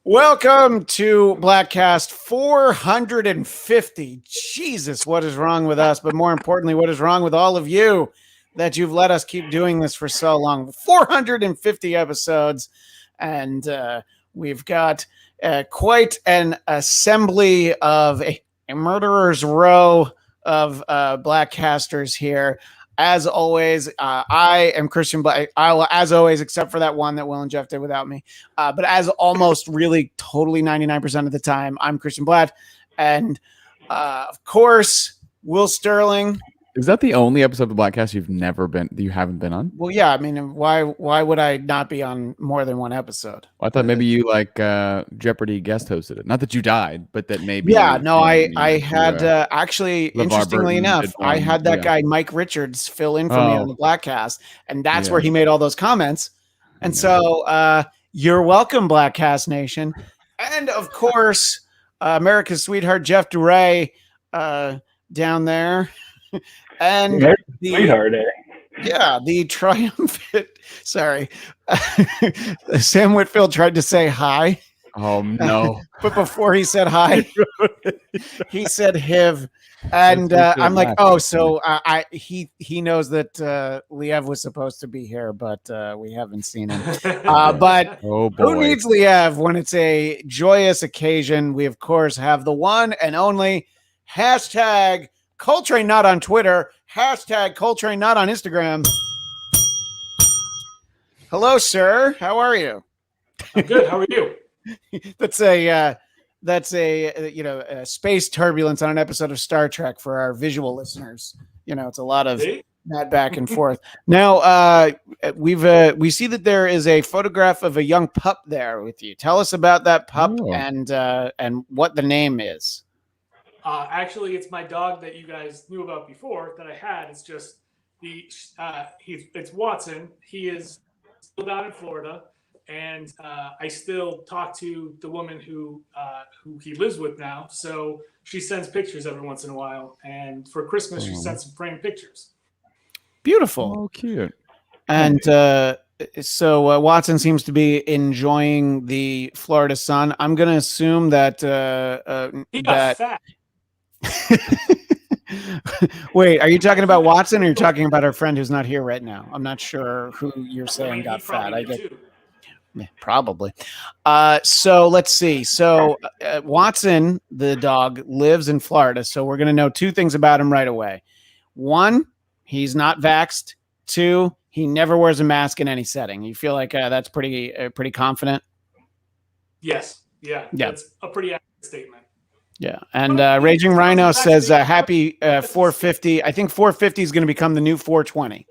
Welcome to Bladtcast 450. Jesus, what is wrong with us? But more importantly, what is wrong with all of you that you've let us keep doing this for so long? 450 episodes, and we've got quite an assembly of a murderer's row of Bladtcasters here. As always, I am Christian Black. As always, except for that one that Will and Jeff did without me. But as almost really totally 99% of the time, I'm Christian Blatt. And of course, Will Starling. Is that the only episode of the Bladtcast you haven't been on? Well, yeah. I mean, why would I not be on more than one episode? Well, I thought maybe you Jeopardy guest hosted it. Not that you died, but that maybe. Yeah, no, I had actually, LeVar interestingly Burton enough, I had that guy Mike Richards fill in for me on the Bladtcast, and that's where he made all those comments. And so you're welcome, Bladtcast Nation. And of course, America's sweetheart, Jeff DeRay, down there. And sweetheart, eh? Yeah, the triumphant. Sorry. Sam Whitfield tried to say hi. Oh, no. But before he said hi, he said "hiv," and I'm like, oh, so he knows that Liev was supposed to be here, but we haven't seen him. But who needs Liev when it's a joyous occasion? We of course have the one and only hashtag Coltrane not on Twitter, hashtag Coltrane not on Instagram. Hello, sir. How are you? I'm good. How are you? That's a space turbulence on an episode of Star Trek for our visual listeners. You know, it's a lot of that back and forth. Now, we see that there is a photograph of a young pup there with you. Tell us about that pup and what the name is. Actually, it's my dog that you guys knew about before that I had. It's just it's Watson. He is still down in Florida. And I still talk to the woman who he lives with now. So she sends pictures every once in a while. And for Christmas, she sent some framed pictures. Beautiful. Oh, cute. And so Watson seems to be enjoying the Florida sun. I'm going to assume that he got fat. Wait, are you talking about Watson or are you talking about our friend who's not here right now? I'm not sure who you're saying got fat. I get. Yeah, probably. So let's see. So Watson, the dog, lives in Florida. So we're going to know two things about him right away. One, he's not vaxxed. Two, he never wears a mask in any setting. You feel like that's pretty confident? Yes. Yeah. That's a pretty accurate statement. Yeah. And Raging Rhino says happy 450. I think 450 is going to become the new 420.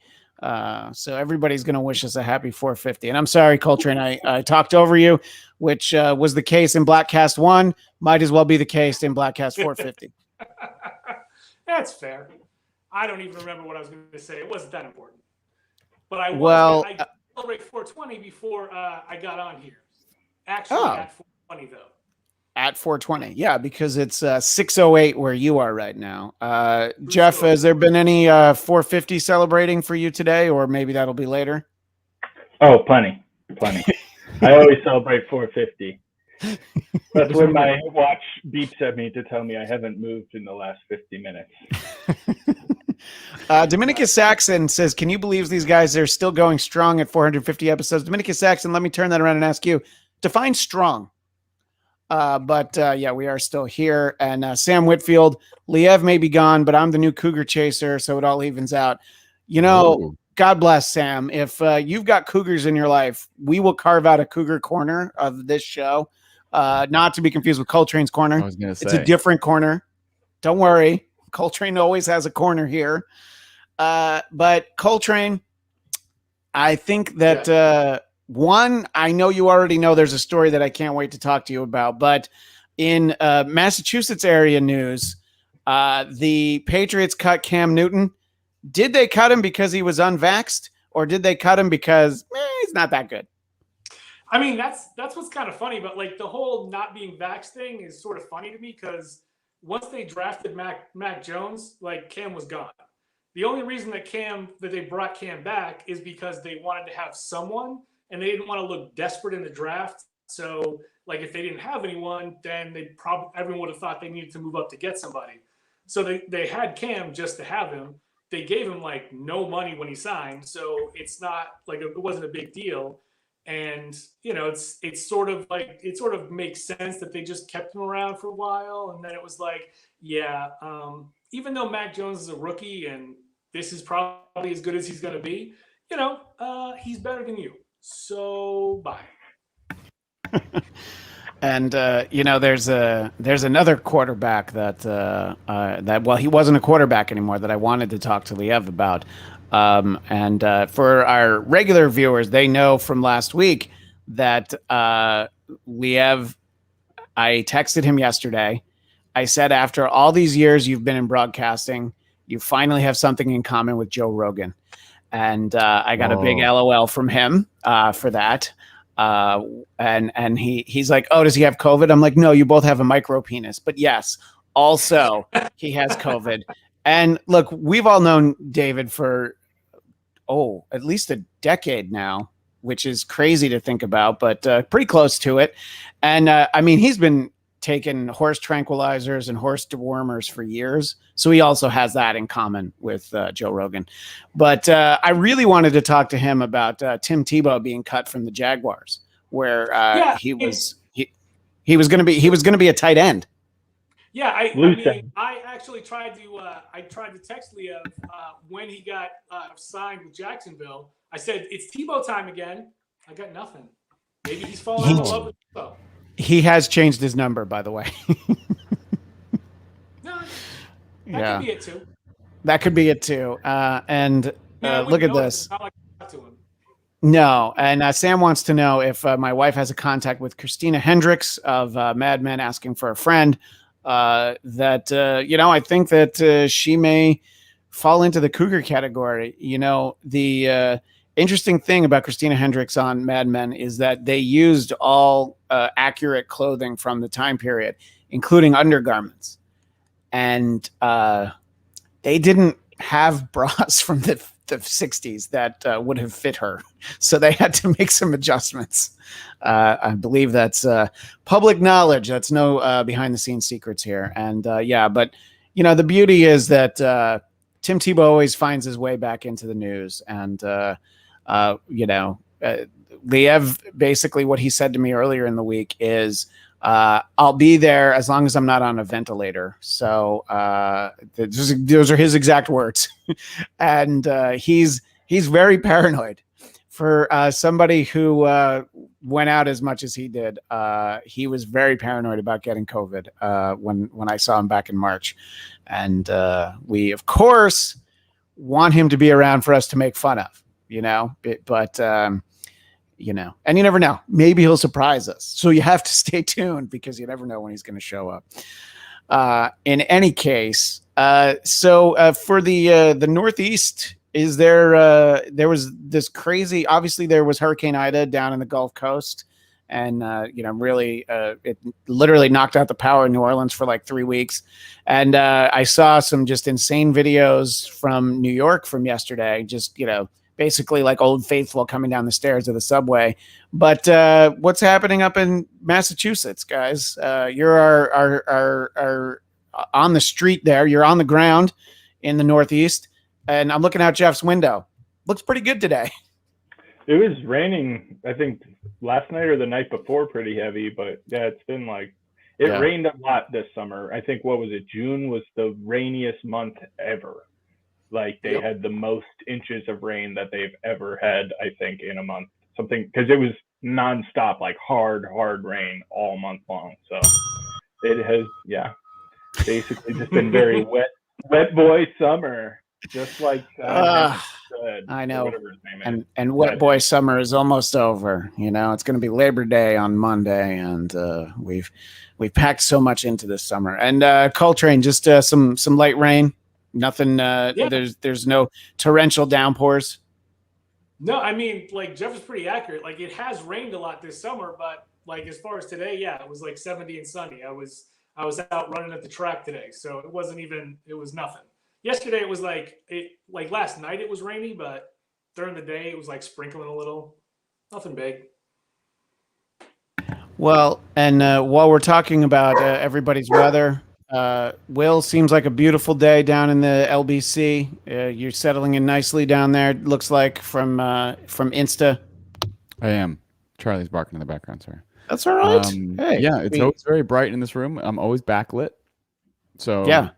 So everybody's going to wish us a happy 450. And I'm sorry, Coltrane, I talked over you, which was the case in Bladtcast 1. Might as well be the case in Bladtcast 450. That's fair. I don't even remember what I was going to say. It wasn't that important. But I celebrate 420 before I got on here. Actually, at 420, though. At 420. Yeah, because it's 6:08 where you are right now. Jeff, has there been any 450 celebrating for you today, or maybe that'll be later? Oh, plenty. I always celebrate 450. That's when my watch beeps at me to tell me I haven't moved in the last 50 minutes. Dominicus Saxon says, can you believe these guys are still going strong at 450 episodes? Dominicus Saxon, let me turn that around and ask you, define strong. But we are still here. And Sam Whitfield, Liev may be gone, but I'm the new cougar chaser, so it all evens out. You know, God bless Sam. If you've got cougars in your life, we will carve out a cougar corner of this show. Not to be confused with Coltrane's corner. It's a different corner. Don't worry. Coltrane always has a corner here. But Coltrane, I think that one, I know you already know there's a story that I can't wait to talk to you about, but in Massachusetts area news, the Patriots cut Cam Newton. Did they cut him because he was unvaxxed, or did they cut him because he's not that good? I mean, that's what's kind of funny, but like the whole not being vaxxed thing is sort of funny to me because once they drafted Mac Jones, like Cam was gone. The only reason that they brought Cam back is because they wanted to have someone and they didn't want to look desperate in the draft. So like if they didn't have anyone, then they probably everyone would have thought they needed to move up to get somebody. So they had Cam just to have him. They gave him like no money when he signed, so it's not like it wasn't a big deal. And it's sort of like it sort of makes sense that they just kept him around for a while, and then it was like, yeah, even though Mac Jones is a rookie and this is probably as good as he's going to be, he's better than you. So bye. And there's another quarterback that well, he wasn't a quarterback anymore that I wanted to talk to Liev about. And for our regular viewers, they know from last week that Liev, I texted him yesterday. I said, after all these years you've been in broadcasting, you finally have something in common with Joe Rogan. And I got a big LOL from him for that. And he's like, oh, does he have COVID? I'm like, no, you both have a micro penis. But yes, also he has COVID. And look, we've all known David for, at least a decade now, which is crazy to think about, but pretty close to it. And I mean, he's been taking horse tranquilizers and horse dewormers for years. So he also has that in common with Joe Rogan. But I really wanted to talk to him about Tim Tebow being cut from the Jaguars, where he was going to be a tight end. Yeah, I actually tried to text Liev when he got signed with Jacksonville. I said, it's Tebow time again. I got nothing. Maybe he's falling in love with Tebow. He has changed his number, by the way. No, that could be it too. That could be it too. Look at this. Not like I talked to him. No, and Sam wants to know if my wife has a contact with Christina Hendricks of Mad Men asking for a friend. I think that she may fall into the cougar category. The interesting thing about Christina Hendricks on Mad Men is that they used all accurate clothing from the time period, including undergarments. And they didn't have bras from the 60s that would have fit her. So they had to make some adjustments. I believe that's public knowledge. That's no behind the scenes secrets here. And but the beauty is that Tim Tebow always finds his way back into the news. And, Liev, basically what he said to me earlier in the week is, I'll be there as long as I'm not on a ventilator. So those are his exact words. And he's very paranoid. For somebody who went out as much as he did, he was very paranoid about getting COVID when I saw him back in March. And we, of course, want him to be around for us to make fun of, but and you never know. Maybe he'll surprise us. So you have to stay tuned because you never know when he's going to show up. In any case, so for the Northeast, is there was this crazy, obviously there was Hurricane Ida down in the Gulf Coast, and really it literally knocked out the power in New Orleans for like 3 weeks. And I saw some just insane videos from New York from yesterday, just basically like Old Faithful coming down the stairs of the subway. But what's happening up in Massachusetts, guys? You're our on the street there. You're on the ground in the Northeast. And I'm looking out Jeff's window. Looks pretty good today. It was raining, I think, last night or the night before pretty heavy. But yeah, it's been like, it rained a lot this summer. I think, what was it? June was the rainiest month ever. Like they had the most inches of rain that they've ever had, I think, in a month. Something, because it was nonstop, like hard rain all month long. So it has, basically just been very wet boy summer, just like said, I know. whatever his name is. And wet boy summer is almost over. It's going to be Labor Day on Monday, and we've packed so much into this summer. And Coltrane, just some light rain. Nothing. There's no torrential downpours. No, I mean, like Jeff is pretty accurate. Like it has rained a lot this summer, but like as far as today, it was like 70 and sunny. I was out running at the track today, so it was nothing. Yesterday it was like last night it was rainy, but during the day it was like sprinkling a little. Nothing big. Well, and while we're talking about everybody's weather, Will, seems like a beautiful day down in the LBC. You're settling in nicely down there. It looks like from Insta. I am. Charlie's barking in the background. Sorry. That's all right. Hey, Yeah, it's always very bright in this room. I'm always backlit, so yeah.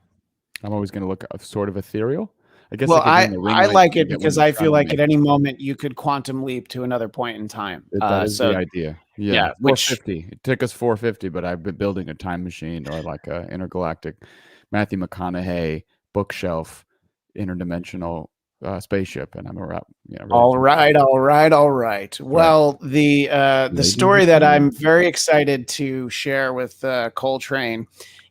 I'm always going to look sort of ethereal. I guess Well, I could bring the ring I light like to it get because when I you're feel trying like to at any moment you could quantum leap to another point in time. that is So the idea. yeah, Yeah, which 450. It took us 450, but I've been building a time machine or like a intergalactic Matthew McConaughey bookshelf interdimensional spaceship, and I'm around. Yeah, ready all to right, all right, all right. Well, the Ladies story and that I'm gentlemen. very excited to share with Coltrane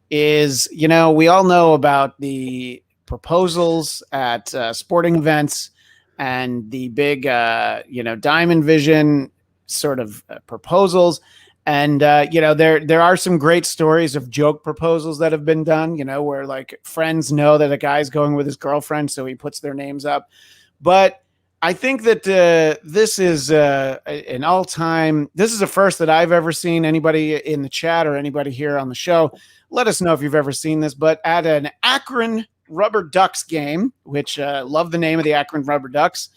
is, we all know about the proposals at sporting events and the big, Diamond Vision sort of proposals. And there are some great stories of joke proposals that have been done. Where like friends know that a guy's going with his girlfriend, so he puts their names up. But I think that this is an all-time. This is a first that I've ever seen. Anybody in the chat or anybody here on the show, let us know if you've ever seen this. But at an Akron Rubber Ducks game, which love the name of the Akron Rubber Ducks,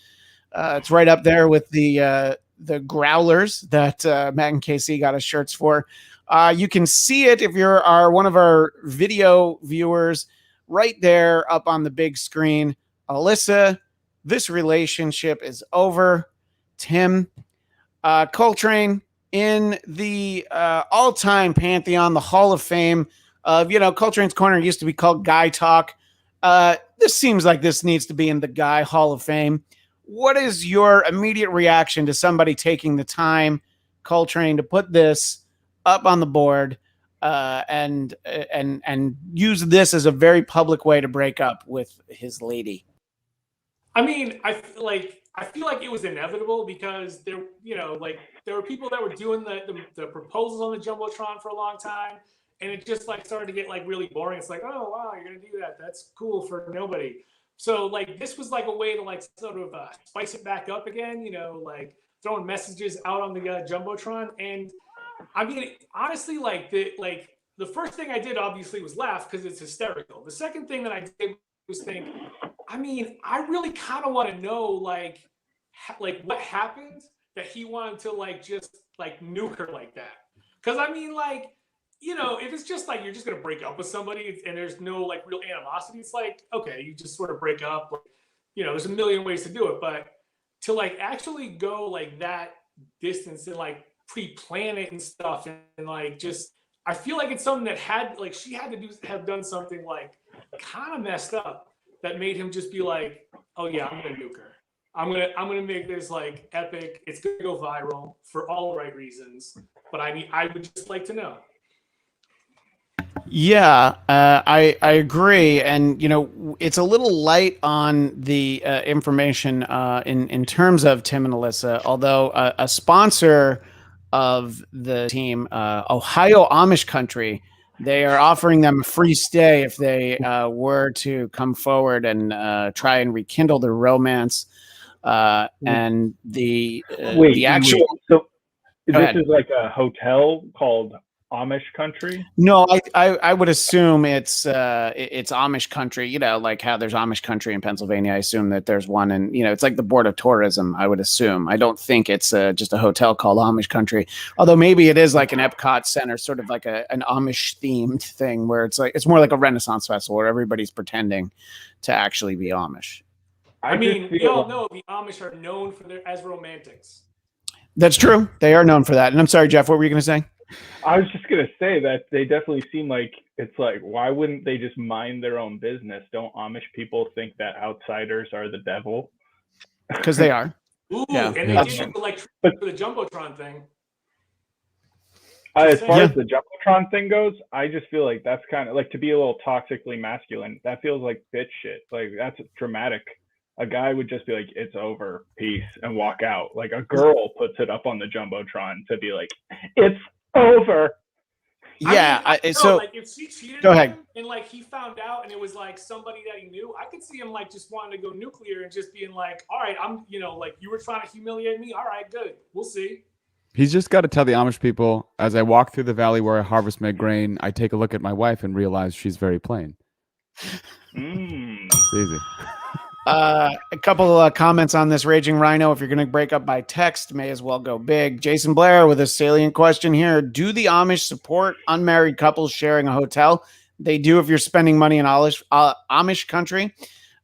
it's right up there with the Growlers that Matt and KC got us shirts for. You can see it if you're one of our video viewers right there up on the big screen. Alyssa, this relationship is over. Tim, Coltrane in the all-time pantheon, the Hall of Fame of, Coltrane's Corner used to be called Guy Talk. This seems like this needs to be in the Guy Hall of Fame. What is your immediate reaction to somebody taking the time, Coltrane, to put this up on the board and use this as a very public way to break up with his lady? I mean, I feel like it was inevitable because there were people that were doing the proposals on the jumbotron for a long time, and it just like started to get like really boring. It's like, oh wow, you're gonna do that? That's cool for nobody. So like this was like a way to like sort of spice it back up again. Like throwing messages out on the jumbotron. And I mean, honestly, like the first thing I did obviously was laugh because it's hysterical. The second thing that I did was think, I mean, I really kind of want to know like what happened that he wanted to like just like nuke her like that. Because I mean, like, if it's just like you're just gonna break up with somebody and there's no like real animosity, it's like okay, you just sort of break up. Like, there's a million ways to do it, but to like actually go like that distance and like pre-plan it and stuff and like just I feel like it's something that had like she had to have done something like kind of messed up that made him just be like, oh yeah, I'm gonna nuke her. I'm gonna make this like epic. It's gonna go viral for all the right reasons. But I would just like to know. Yeah, I agree, and it's a little light on the information in terms of Tim and Alyssa. Although a sponsor of the team, Ohio Amish Country, they are offering them a free stay if they were to come forward and try and rekindle their romance. And the actual. Wait. So Go this ahead. is like a hotel called Amish Country? No, I would assume it's Amish country, like how there's Amish country in Pennsylvania. I assume that there's one, and it's like the Board of Tourism. I would assume. I don't think it's just a hotel called Amish Country, although maybe it is like an Epcot Center, sort of like an Amish themed thing, where it's more like a Renaissance festival where everybody's pretending to actually be Amish. I mean, we all know the Amish are known as romantics. That's true. They are known for that. And I'm sorry, Jeff, what were you going to say? I was just gonna say that they definitely seem like it's like why wouldn't they just mind their own business? Don't Amish people think that outsiders are the devil? Because they are. Ooh, Yeah, and they did the electricity for the jumbotron thing. As far as the jumbotron thing goes, I just feel like that's kind of like to be a little toxically masculine. That feels like bitch shit. Like that's dramatic. A guy would just be like, "It's over, peace," and walk out. Like a girl puts it up on the jumbotron to be like, "It's over." Yeah. So like if she cheated go on ahead. him and like he found out and it was like somebody that he knew, I could see him like just wanting to go nuclear and just being like, all right, I'm like you were trying to humiliate me. All right, good. We'll see. He's just got to tell the Amish people, as I walk through the valley where I harvest my grain, I take a look at my wife and realize she's very plain. It's easy. A couple of comments on this Raging Rhino. If you're going to break up by text, may as well go big. Jason Blair with a salient question here. Do the Amish support unmarried couples sharing a hotel? They do if you're spending money in Amish country.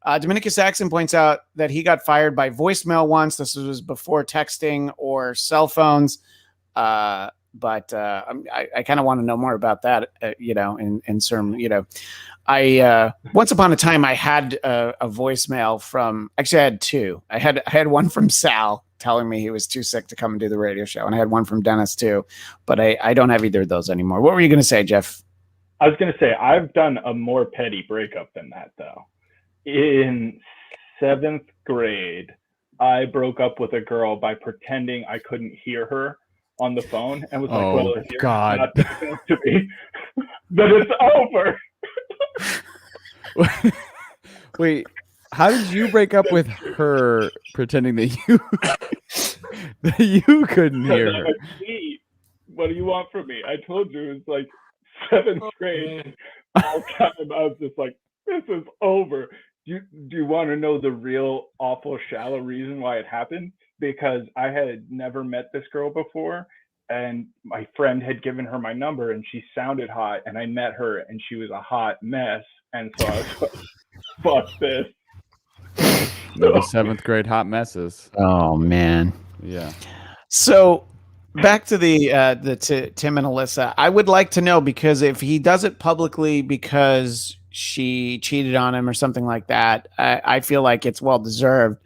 Dominicus Saxon points out that he got fired by voicemail once. This was before texting or cell phones. But I kind of want to know more about that, in some, once upon a time I had a voicemail from, actually I had two. I had one from Sal telling me he was too sick to come and do the radio show. And I had one from Dennis too, but I don't have either of those anymore. What were you going to say, Jeff? I was going to say, I've done a more petty breakup than that though. In 7th grade, I broke up with a girl by pretending I couldn't hear her on the phone and was like, well, if you're not listening to me, then it's over. Wait, how did you break up with her pretending that you couldn't hear her? What do you want from me? I told you it was like 7th grade. All time I was just like, this is over. Do you want to know the real awful shallow reason why it happened? Because I had never met this girl before, and my friend had given her my number, and she sounded hot, and I met her, and she was a hot mess, and so I was like, fuck this. The 7th grade hot messes. Oh man. Yeah. So back to the Tim and Alyssa. I would like to know, because if he does it publicly because she cheated on him or something like that, I feel like it's well deserved.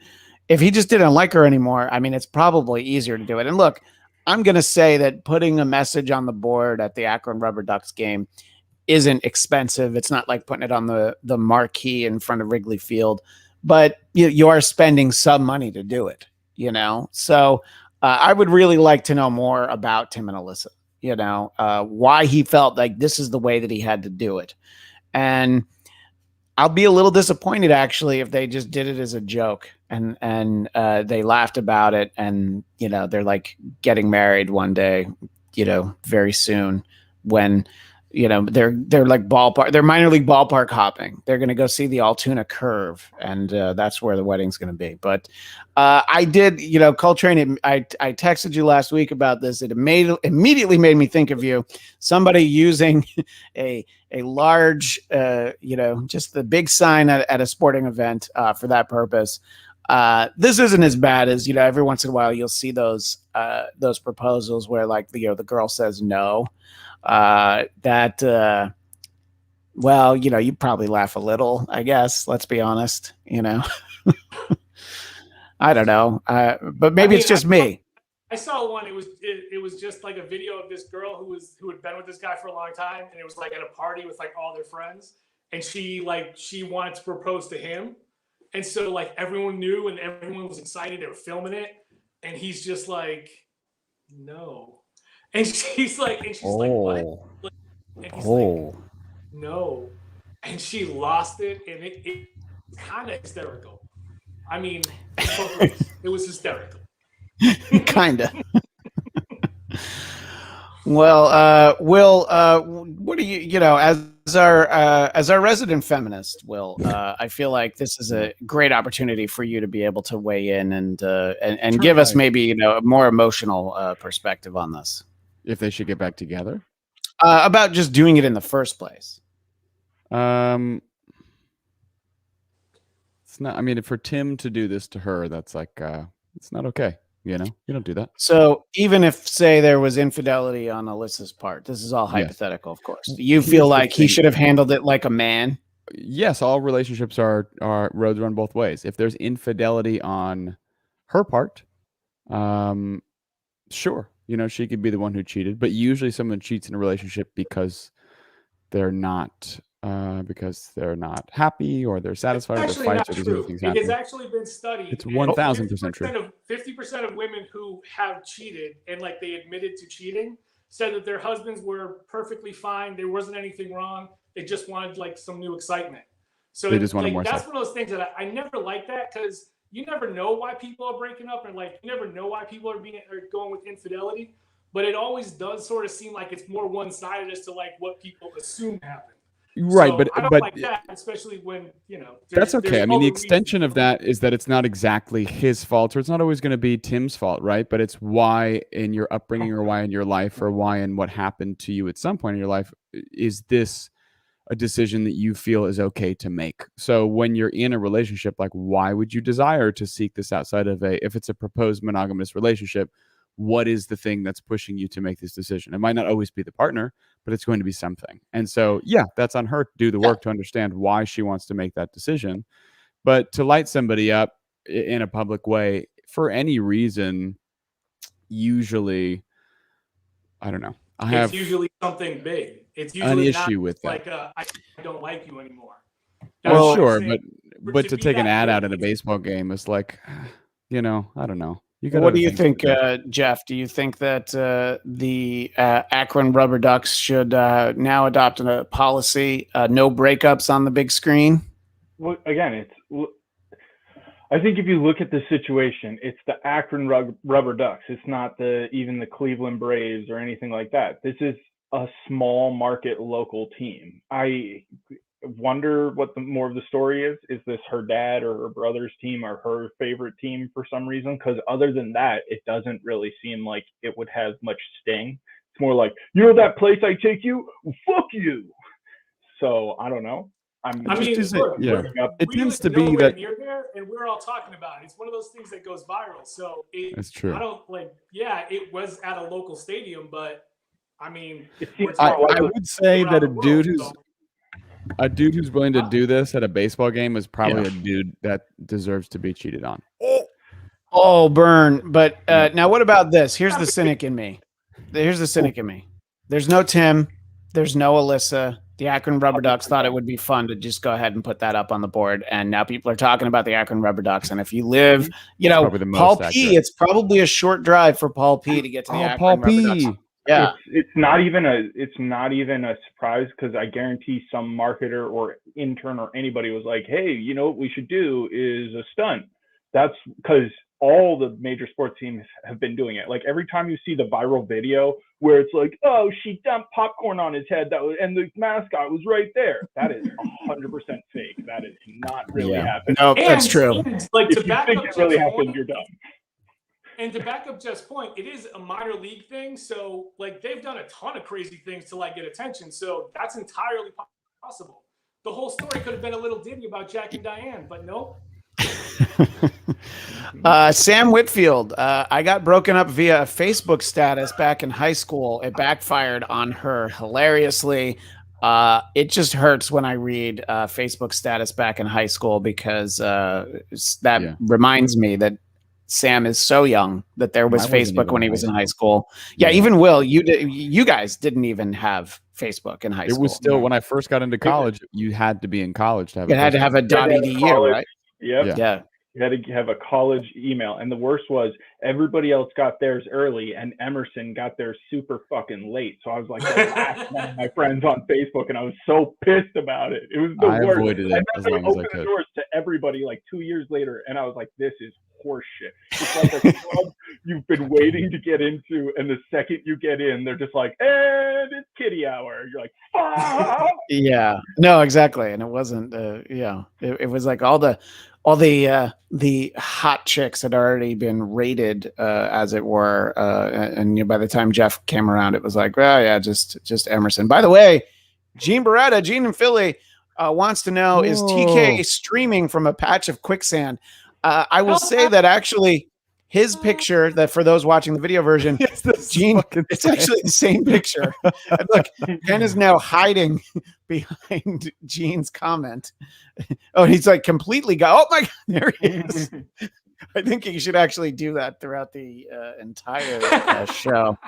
If he just didn't like her anymore, I mean, it's probably easier to do it. And look, I'm going to say that putting a message on the board at the Akron Rubber Ducks game isn't expensive. It's not like putting it on the marquee in front of Wrigley Field, but you are spending some money to do it, So I would really like to know more about Tim and Alyssa, why he felt like this is the way that he had to do it. And I'll be a little disappointed, actually, if they just did it as a joke and they laughed about it, and they're like getting married one day, very soon, when they're like they're minor league ballpark hopping. They're going to go see the Altoona Curve, and that's where the wedding's going to be. But I did, Coltrane, I texted you last week about this. It immediately made me think of you. Somebody using a large, just the big sign at a sporting event for that purpose. This isn't as bad as, every once in a while you'll see those proposals where like the girl says no. Well, you probably laugh a little, I guess. Let's be honest, I don't know. But maybe it's just me. I saw one. It was just like a video of this girl who had been with this guy for a long time, and it was like at a party with like all their friends, and she wanted to propose to him, and so like everyone knew and everyone was excited. They were filming it, and he's just like, no. And she's like, what? And he's like, no. And she lost it, and it's kind of hysterical. I mean, it was hysterical. Kind of. Well, Will, what do you, as our resident feminist, Will, I feel like this is a great opportunity for you to be able to weigh in and give us maybe, a more emotional perspective on this. If they should get back together? About just doing it in the first place. It's not, I mean, for Tim to do this to her, that's like, it's not okay. You don't do that. So even if, say, there was infidelity on Alyssa's part, this is all hypothetical, of course. You feel like he should have handled it like a man? Yes, all relationships are roads run both ways. If there's infidelity on her part, sure, she could be the one who cheated. But usually, someone cheats in a relationship because they're not happy, or they're satisfied, or they're fights, or these other things happen. It has actually been studied. It's 1,000% true. 50% of women who have cheated and like they admitted to cheating said that their husbands were perfectly fine. There wasn't anything wrong. They just wanted like some new excitement. So they just wanted more that's sex. one of those things that I never liked that, because you never know why people are breaking up, and like you never know why people are going with infidelity. But it always does sort of seem like it's more one-sided as to like what people assume happened. Right, So I don't but like that, especially when that's okay. I mean, the extension of that. that is that it's not exactly his fault, or it's not always going to be Tim's fault, right? But it's why in your upbringing, or why in your life, or why in what happened to you at some point in your life, is this a decision that you feel is okay to make? So when you're in a relationship, like, why would you desire to seek this outside of if it's a proposed monogamous relationship? What is the thing that's pushing you to make this decision? It might not always be the partner, but it's going to be something. And so, yeah, that's on her to do the work to understand why she wants to make that decision. But to light somebody up in a public way for any reason, usually, I don't know. It's usually something big. It's usually an issue with like that. I don't like you anymore. Well, sure, but to take an ad out at a baseball game is like, I don't know. What do you think, Jeff? Do you think that the Akron Rubber Ducks should now adopt a policy, no breakups on the big screen? Well, again, I think if you look at the situation, it's the Akron Rubber Ducks. It's not even the Cleveland Braves or anything like that. This is a small market local team. I wonder what more of the story is. Is this her dad or her brother's team or her favorite team for some reason? Because other than that, it doesn't really seem like it would have much sting. It's more like, that place I take you? Fuck you. So I don't know. It tends to be that near there, and we're all talking about it. It's one of those things that goes viral. So that's true. I don't it was at a local stadium, but I mean, I would say that a dude who's willing to do this at a baseball game is probably a dude that deserves to be cheated on. Oh, burn. But now what about this? Here's the cynic in me. There's no Tim. There's no Alyssa. The Akron Rubber Ducks thought it would be fun to just go ahead and put that up on the board. And now people are talking about the Akron Rubber Ducks. And if you live, Paul P., it's probably a short drive for Paul P. to get to the Akron Rubber Ducks. Yeah, it's not even a surprise, because I guarantee some marketer or intern or anybody was like, hey, what we should do is a stunt. That's because all the major sports teams have been doing it. Like every time you see the viral video where it's like, oh, she dumped popcorn on his head, and the mascot was right there. That is 100% fake. That is not really happening. No, that's true. Like, if you think it really happened, you're dumb. And to back up Jeff's point, it is a minor league thing. So like they've done a ton of crazy things to like get attention. So that's entirely possible. The whole story could have been a little ditty about Jack and Diane, but no. Sam Whitfield, I got broken up via a Facebook status back in high school. It backfired on her hilariously. It just hurts when I read Facebook status back in high school, because that reminds me that Sam is so young that there was Facebook when he was in high school. Yeah, even Will, you guys didn't even have Facebook in high school. It was still, when I first got into college, you had to be in college to have. You had to have a .edu, right? Yep. Yeah. You had to have a college email. And the worst was everybody else got theirs early and Emerson got theirs super fucking late. So I was like the last one of my friends on Facebook, and I was so pissed about it. It was the worst. I avoided it as long as I could. The doors to everybody like 2 years later, and I was like, this is horseshit. It's like a club you've been waiting to get into, and the second you get in, they're just like, and it's kitty hour. You're like, fuck. Yeah. No, exactly. And it wasn't it was like all the hot chicks had already been rated, as it were, and by the time Jeff came around, it was like, well, yeah, just Emerson. By the way, Gene Beretta, Gene in Philly, wants to know, is TK streaming from a patch of quicksand? I will say that actually his picture, that for those watching the video version, Gene, it's actually the same picture. And look, Ken is now hiding behind Gene's comment. Oh, he's like completely oh my God, there he is. I think he should actually do that throughout the entire show.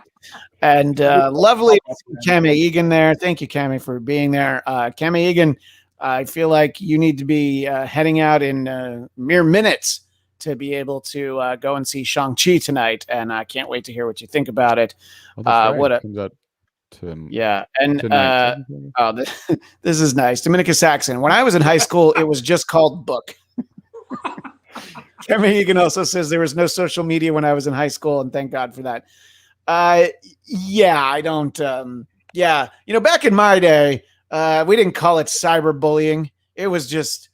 And lovely Cami Egan there. Thank you, Cami, for being there. Cami Egan, I feel like you need to be heading out in mere minutes to be able to go and see Shang-Chi tonight, and I can't wait to hear what you think about it. Comes out tonight. This is nice. Dominica Saxon. When I was in high school, it was just called Book. Kevin Egan also says there was no social media when I was in high school, and thank God for that. Yeah, I don't. Yeah, back in my day, we didn't call it cyberbullying. It was just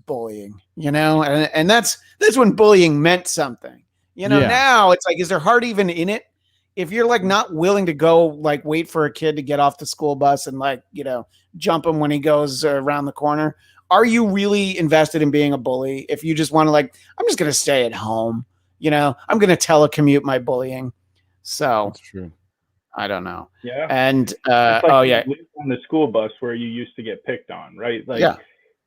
bullying, and that's when bullying meant something. Now it's like, is their heart even in it? If you're like not willing to go like wait for a kid to get off the school bus and like, jump him when he goes around the corner, are you really invested in being a bully? If you just want to like, I'm just going to stay at home, I'm going to telecommute my bullying. So That's true. I don't know. Yeah. And like oh yeah, on the school bus where you used to get picked on, right? Like yeah.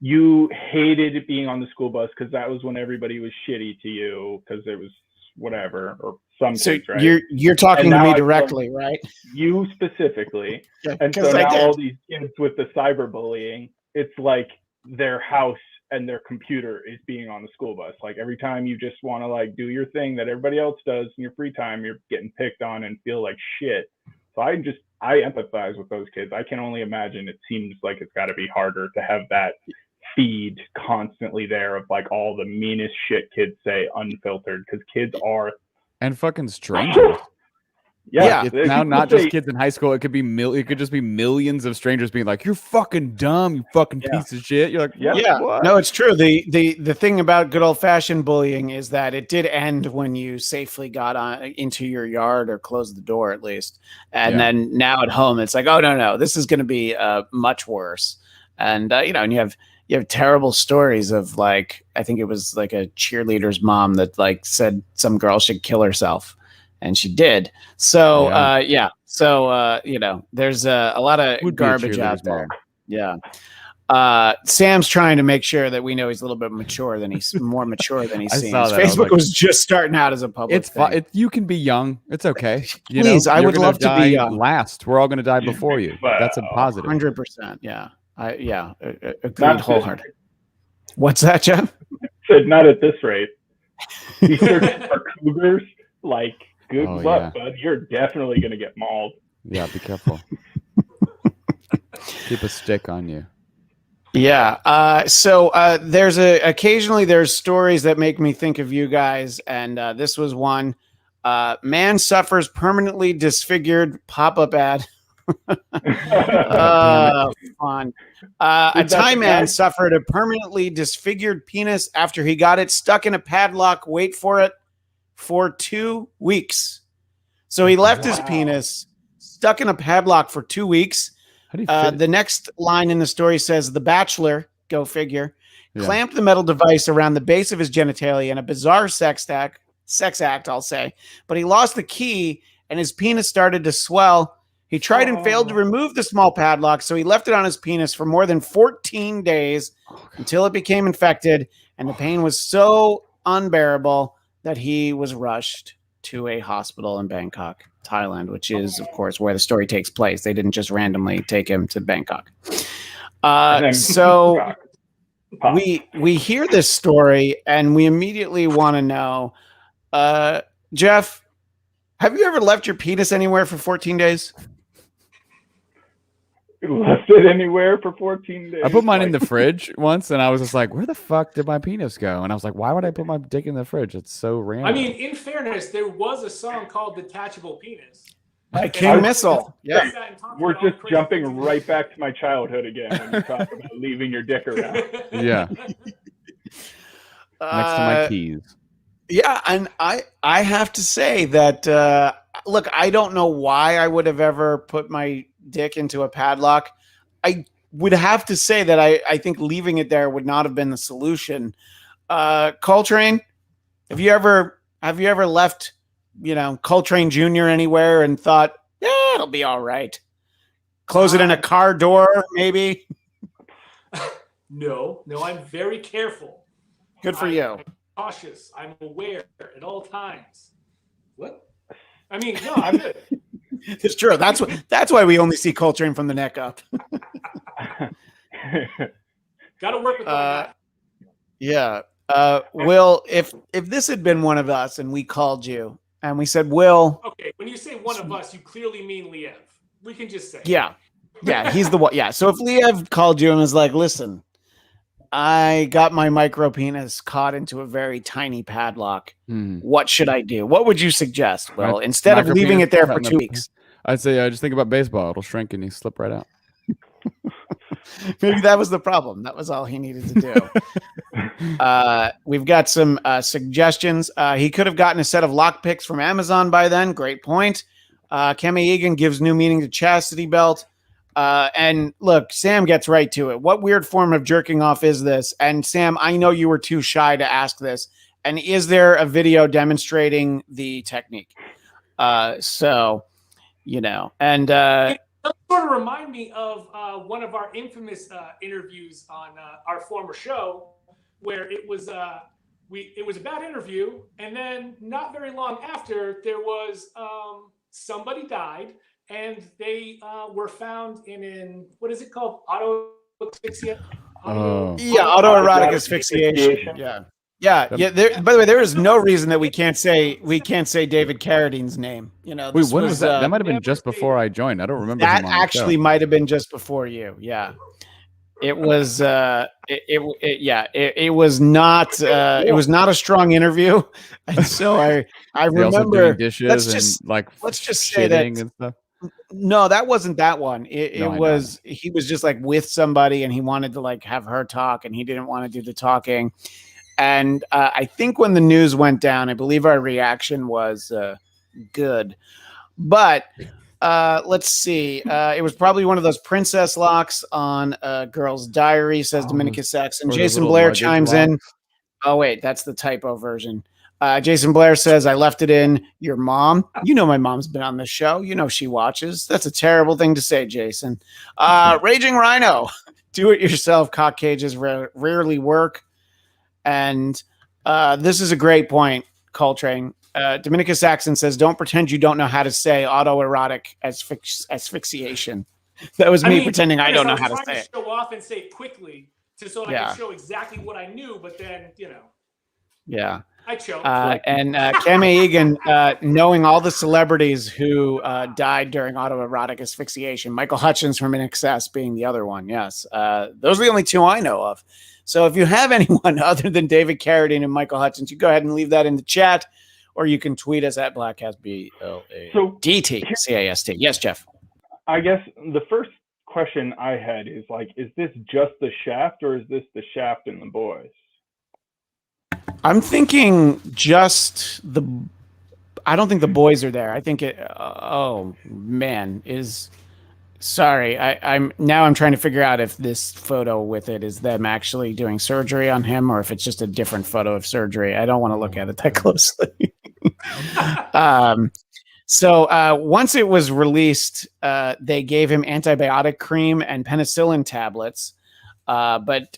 You hated being on the school bus because that was when everybody was shitty to you because it was whatever, or some kids, right? You're talking to me directly, right? You specifically. Yeah, and so now all these kids with the cyberbullying, it's like their house and their computer is being on the school bus. Like every time you just want to like do your thing that everybody else does in your free time, you're getting picked on and feel like shit. So I empathize with those kids. I can only imagine. It seems like it's got to be harder to have that feed constantly there of like all the meanest shit kids say unfiltered, because kids are and fucking strangers. Yeah, it's now not just kids in high school. It could be it could just be millions of strangers being like, "You're fucking dumb, you fucking piece of shit." You're like, what? No, it's true. The thing about good old fashioned bullying is that it did end when you safely got into your yard or closed the door at least, and then now at home it's like, oh no, this is going to be much worse. And and you have terrible stories of like, I think it was like a cheerleader's mom that like said some girl should kill herself. And she did. So, So, there's a lot of garbage out there. Yeah. Sam's trying to make sure that we know he's a little bit more mature than he seems. Facebook was just starting out as a public. It's fine. You can be young. It's okay. Please, I would love to be young. Last. We're all going to die before you. That's a positive. 100%. Yeah. Agreed wholeheartedly. What's that, Jeff? Said not at this rate. He's searching for cougars. Like, good luck, bud. You're definitely going to get mauled. Yeah, be careful. Keep a stick on you. Yeah. So occasionally there's stories that make me think of you guys, and this was one. Man suffers permanently disfigured pop-up ad. Fun. A Thai man suffered a permanently disfigured penis after he got it stuck in a padlock. Wait for it. For 2 weeks. So he left his penis stuck in a padlock for 2 weeks. The next line in the story says, the bachelor, go figure, clamped the metal device around the base of his genitalia in a bizarre sex act, I'll say. But he lost the key and his penis started to swell. He tried and failed to remove the small padlock, so he left it on his penis for more than 14 days until it became infected, and the pain was so unbearable that he was rushed to a hospital in Bangkok, Thailand, which is, of course, where the story takes place. They didn't just randomly take him to Bangkok. So we hear this story and we immediately want to know, Jeff, have you ever left your penis anywhere for 14 days? Left it anywhere for 14 days. I put mine in the fridge once, and I was just like, "Where the fuck did my penis go?" And I was like, "Why would I put my dick in the fridge? It's so random." I mean, in fairness, there was a song called "Detachable Penis." King Missile. Yeah, we're just jumping right back to my childhood again when you talk about leaving your dick around. Yeah, next to my keys. Yeah, and I have to say that look, I don't know why I would have ever put my dick into a padlock. I would have to say that I think leaving it there would not have been the solution. Coltrane, have you ever left, Coltrane Jr. anywhere and thought, yeah, it'll be all right? Close it in a car door, maybe? No, I'm very careful. Good for you. I'm cautious. I'm aware at all times. What? I mean, no, I'm good. It's true. That's why we only see Coltrane from the neck up. Got to work with that. Yeah. Will, if this had been one of us and we called you and we said, Will. Okay, when you say one of us, you clearly mean Liev. We can just say. Yeah. Yeah, he's the one. Yeah. So if Liev called you and was like, listen, I got my micro penis caught into a very tiny padlock. What should I do? What would you suggest? Well, instead of leaving it there for 2 weeks, I'd say just think about baseball. It'll shrink and you slip right out. maybe that was the problem. That was all he needed to do. We've got some suggestions. He could have gotten a set of lockpicks from Amazon by then. Great point. Kemi Egan gives new meaning to chastity belt. And look, Sam gets right to it. What weird form of jerking off is this? And Sam, I know you were too shy to ask this. And is there a video demonstrating the technique? So, you know, and It does sort of remind me of one of our infamous interviews on our former show, where it was a bad interview, and then not very long after, there was somebody died, and they were found in what is it called? Autoerotic asphyxiation. Yeah. By the way, there is no reason that we can't say David Carradine's name. You know, wait, when was that? That might have been just before I joined. I don't remember. That actually might have been just before you. Yeah, it was. It was not. It was not a strong interview, and so I remember also doing dishes let's just say that. And stuff. No, that wasn't that one. He was just like with somebody, and he wanted to like have her talk, and he didn't want to do the talking. And I think when the news went down, I believe our reaction was good. But let's see. It was probably one of those princess locks on a Girl's Diary, says Dominicus Saxon. Jason Blair chimes in. Oh, wait, that's the typo version. Jason Blair says, I left it in. Your mom. You know my mom's been on this show. You know she watches. That's a terrible thing to say, Jason. Raging Rhino. Do-it-yourself cock cages rarely work. And this is a great point, Coltrane. Dominicus Saxon says, don't pretend you don't know how to say autoerotic asphyxiation. That was me pretending I don't know how to say it. Show off and say it quickly so I can show exactly what I knew, but then, you know. Yeah. I choked. And Kemi Egan, knowing all the celebrities who died during autoerotic asphyxiation, Michael Hutchins from INXS being the other one. Yes. Those are the only two I know of. So if you have anyone other than David Carradine and Michael Hutchins, you go ahead and leave that in the chat, or you can tweet us at Bladtcast, BLADTCAST. Yes, Jeff. I guess the first question I had is like, is this just the Shaft, or is this the Shaft and the boys? I'm thinking just I don't think the boys are there. I think sorry. I'm trying to figure out if this photo with it is them actually doing surgery on him, or if it's just a different photo of surgery. I don't want to look at it that closely. So once it was released, they gave him antibiotic cream and penicillin tablets. But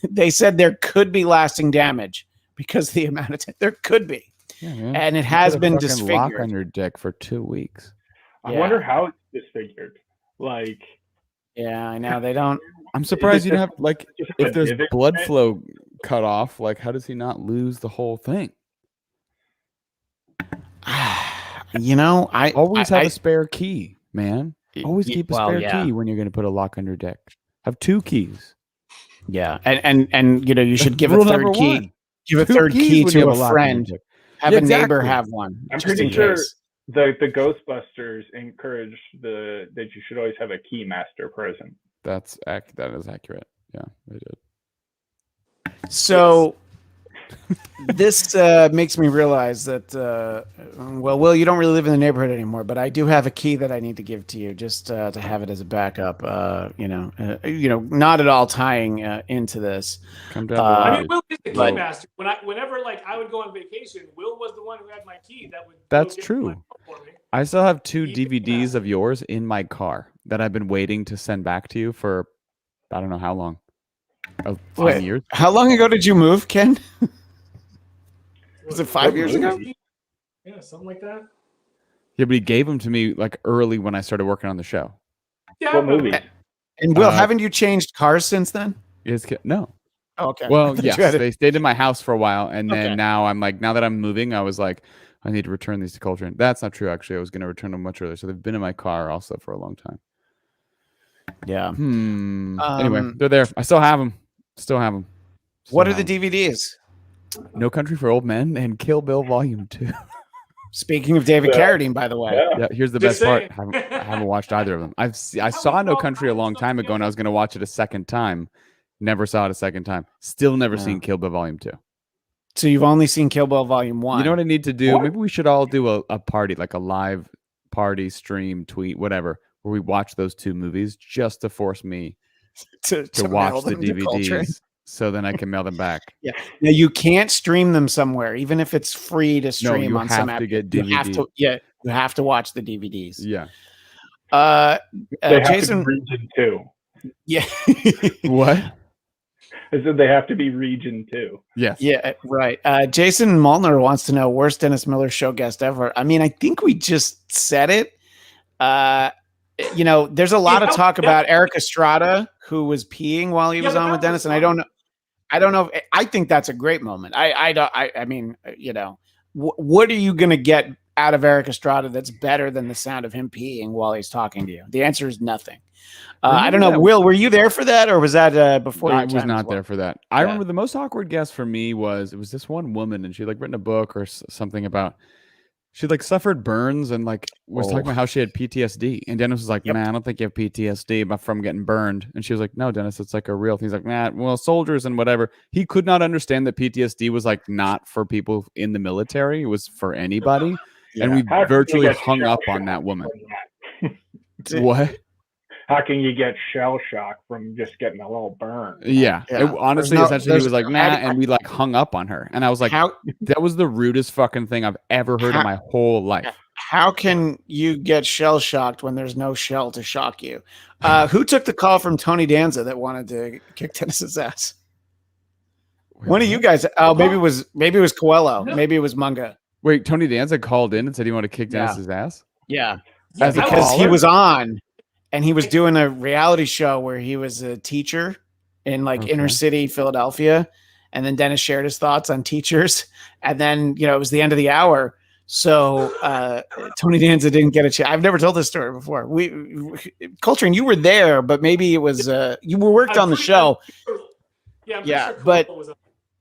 they said there could be lasting damage because the amount of time there could be, and it has been disfigured. Lock on your dick for 2 weeks. I wonder how it's disfigured. Like, yeah, I know they don't. I'm surprised you don't have like if there's blood flow cut off. Like, how does he not lose the whole thing? You know, I always have a spare key, man. Always keep a spare key when you're going to put a lock on your dick. Have 2 keys. Yeah, and you know you should give a third key. Give a third key to a friend. Have a neighbor have one. I'm pretty sure the Ghostbusters encourage that you should always have a key master present. That is accurate. Yeah, they did. So this makes me realize that Will, you don't really live in the neighborhood anymore, but I do have a key that I need to give to you just to have it as a backup. Not at all tying into this. Come down. I mean, Will is the key master. Whenever I would go on vacation, Will was the one who had my key. That's true. I still have 2 DVDs of yours in my car that I've been waiting to send back to you for I don't know how long. 5 years. How long ago did you move, Ken? Was it 5 years ago? Yeah, something like that. Yeah, but he gave them to me like early when I started working on the show. Yeah, what movie? And Will, haven't you changed cars since then? No. Oh, okay. Well, yes, they stayed in my house for a while, and then now I'm like, now that I'm moving, I was like, I need to return these to Coltrane. That's not true, actually. I was going to return them much earlier, so they've been in my car also for a long time. Yeah. Anyway, they're there. I still have them. Still have them. What are the DVDs? No Country for Old Men and Kill Bill Volume 2. Speaking of David Carradine, by the way. Yeah, here's the Just best part. saying. I haven't watched either of them. I saw No Country a long time ago, and I was going to watch it a second time. Never saw it a second time. Still never seen Kill Bill Volume 2. So you've only seen Kill Bill Volume 1. You know what I need to do? Maybe we should all do a party, like a live party, stream, tweet, whatever, where we watch those two movies just to force me to watch the DVDs. So then I can mail them back. Yeah. Now you can't stream them somewhere, even if it's free to stream on some app. You have to get DVD. You have to watch the DVDs. Yeah. They have Jason, to be region 2. Yeah. What? I said they have to be region 2. Yes. Yeah, right. Jason Molnar wants to know worst Dennis Miller show guest ever. I mean, I think we just said it. There's a lot of talk about Eric Estrada, who was peeing while he was on with Dennis, and I don't know. I think that's a great moment. I mean, what are you going to get out of Eric Estrada that's better than the sound of him peeing while he's talking to you? The answer is nothing. I don't know. Will, were you there for that, or was that before? I was not there for that. I remember the most awkward guest for me was this one woman, and she like written a book or something about. She like suffered burns and like was talking about how she had PTSD. And Dennis was like, "Man, I don't think you have PTSD, but from getting burned." And she was like, "No, Dennis, it's like a real thing." He's like, "Man, well, soldiers and whatever." He could not understand that PTSD was like not for people in the military; it was for anybody. Yeah. And we virtually hung up on that woman. What? How can you get shell shock from just getting a little burn? Yeah. Honestly, essentially, he was like, "Nah," and we like hung up on her. And I was like, that was the rudest fucking thing I've ever heard in my whole life. How can you get shell shocked when there's no shell to shock you? Who took the call from Tony Danza that wanted to kick Dennis's ass? One of you guys. Oh, maybe it was Coelho. Maybe it was Munga. Wait, Tony Danza called in and said he wanted to kick Dennis's ass? Yeah. Because he was on. And he was doing a reality show where he was a teacher in inner city Philadelphia. And then Dennis shared his thoughts on teachers. And then, it was the end of the hour. So Tony Danza didn't get a chance. I've never told this story before. Coltrane, you were there, but maybe it was you worked on the show. Sure but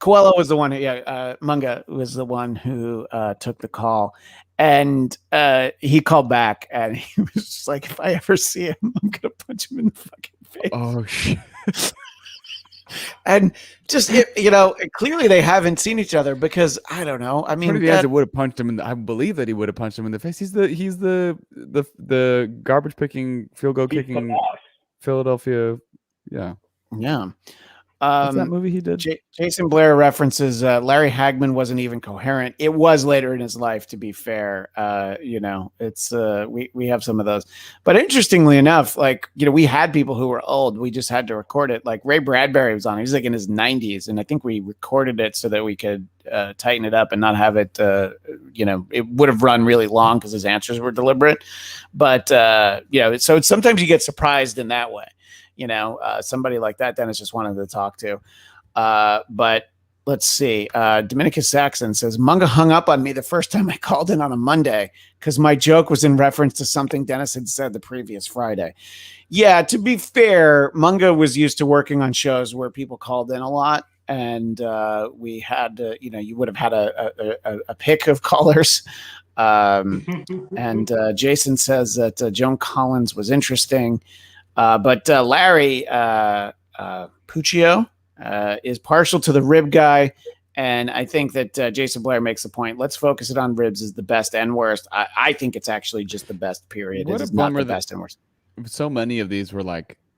Coelho was the one. Munga was the one who took the call. And he called back and he was just like, if I ever see him, I'm going to punch him in the fucking face. Oh, shit. And just, clearly they haven't seen each other because I don't know. I mean, Tony would have punched him I believe that he would have punched him in the face. He's the garbage picking, field goal kicking Philadelphia. Yeah. Yeah. What's that movie he did? Jason Blair references Larry Hagman wasn't even coherent. It was later in his life, to be fair. It's we have some of those. But interestingly enough, we had people who were old. We just had to record it. Like Ray Bradbury was on. He was in his 90s, and I think we recorded it so that we could tighten it up and not have it. It would have run really long because his answers were deliberate. But so sometimes you get surprised in that way. Somebody like that, Dennis just wanted to talk to. But let's see. Dominicus Saxon says, Munga hung up on me the first time I called in on a Monday because my joke was in reference to something Dennis had said the previous Friday. Yeah, to be fair, Munga was used to working on shows where people called in a lot. And we had, you would have had a pick of callers. And Jason says that Joan Collins was interesting. But Larry Puccio is partial to the rib guy. And I think that Jason Blair makes the point. Let's focus it on ribs as the best and worst. I think it's actually just the best, period. What it's not the best and worst. So many of these were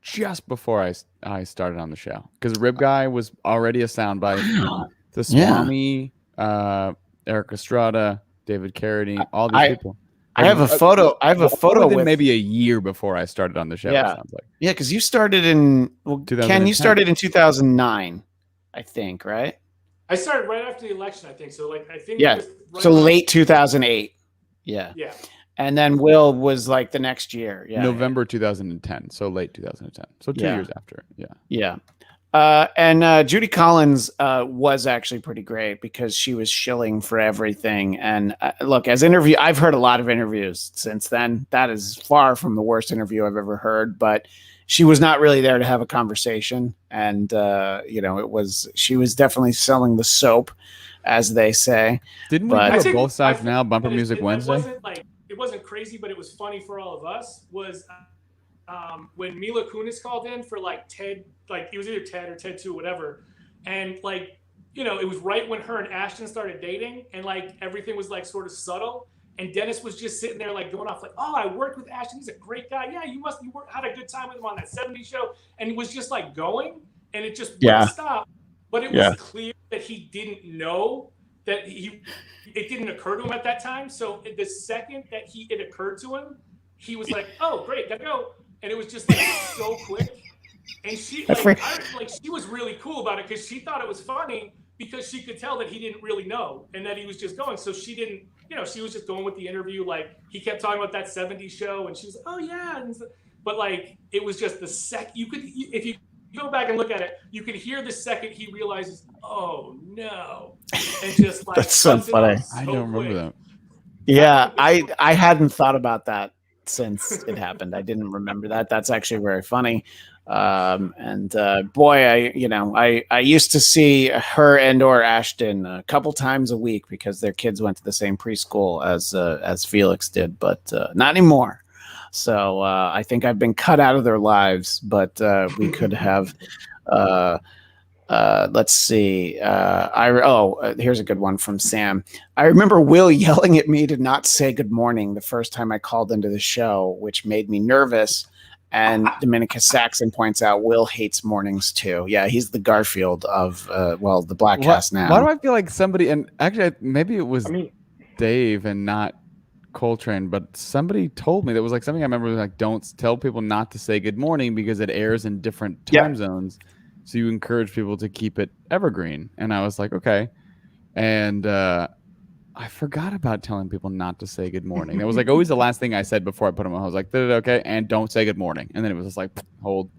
just before I started on the show. Because rib guy was already a soundbite. Wow. The Swami, Eric Estrada, David Carradine, all these people. I have a photo. I have a photo with maybe a year before I started on the show. Yeah, it sounds like. Yeah, because you started in Ken. You started in 2009, I think, right? I started right after the election. I think so. I think so late 2008. Yeah. Yeah. And then Will was the next year. Yeah. November 2010. So late 2010. So 2 years after. Yeah. Yeah. And Judy Collins was actually pretty great because she was shilling for everything. And look, I've heard a lot of interviews since then. That is far from the worst interview I've ever heard. But she was not really there to have a conversation. And, she was definitely selling the soap, as they say. Didn't we But- do a both sides now bumper But music Wednesday? It wasn't crazy, but it was funny for all of us. Was when Mila Kunis called in for like Ted, like it was either Ted or Ted 2, whatever, and like it was right when her and Ashton started dating, and like everything was like sort of subtle. And Dennis was just sitting there like going off like, oh, I worked with Ashton. He's a great guy. Yeah, you had a good time with him on that 70s show. And he was just like going, and it just wouldn't stop. But it was clear that he didn't know that it didn't occur to him at that time. So the second that it occurred to him, he was like, oh, great, gotta go. And it was just like so quick. And she she was really cool about it because she thought it was funny because she could tell that he didn't really know and that he was just going. So she didn't, she was just going with the interview. Like he kept talking about that 70s show and she was like, oh yeah. But like, it was just the if you go back and look at it, you can hear the second he realizes, oh no. And just like, that's so funny. I don't remember that. Yeah. I hadn't thought about that since it happened. I didn't remember that. That's actually very funny. Boy, I used to see her and or Ashton a couple times a week because their kids went to the same preschool as Felix did, but not anymore. So I think I've been cut out of their lives, but we could have. Let's see. Here's a good one from Sam. I remember Will yelling at me to not say good morning the first time I called into the show, which made me nervous. And Dominica Saxon points out Will hates mornings too. Yeah, he's the Garfield of the Bladtcast now. Why do I feel like somebody, and actually maybe it was Dave and not Coltrane, but somebody told me that was like something I remember was like, don't tell people not to say good morning because it airs in different time zones. So you encourage people to keep it evergreen. And I was like, okay. And I forgot about telling people not to say good morning. That was like always the last thing I said before I put them on. I was like, okay, and don't say good morning. And then it was just like, hold.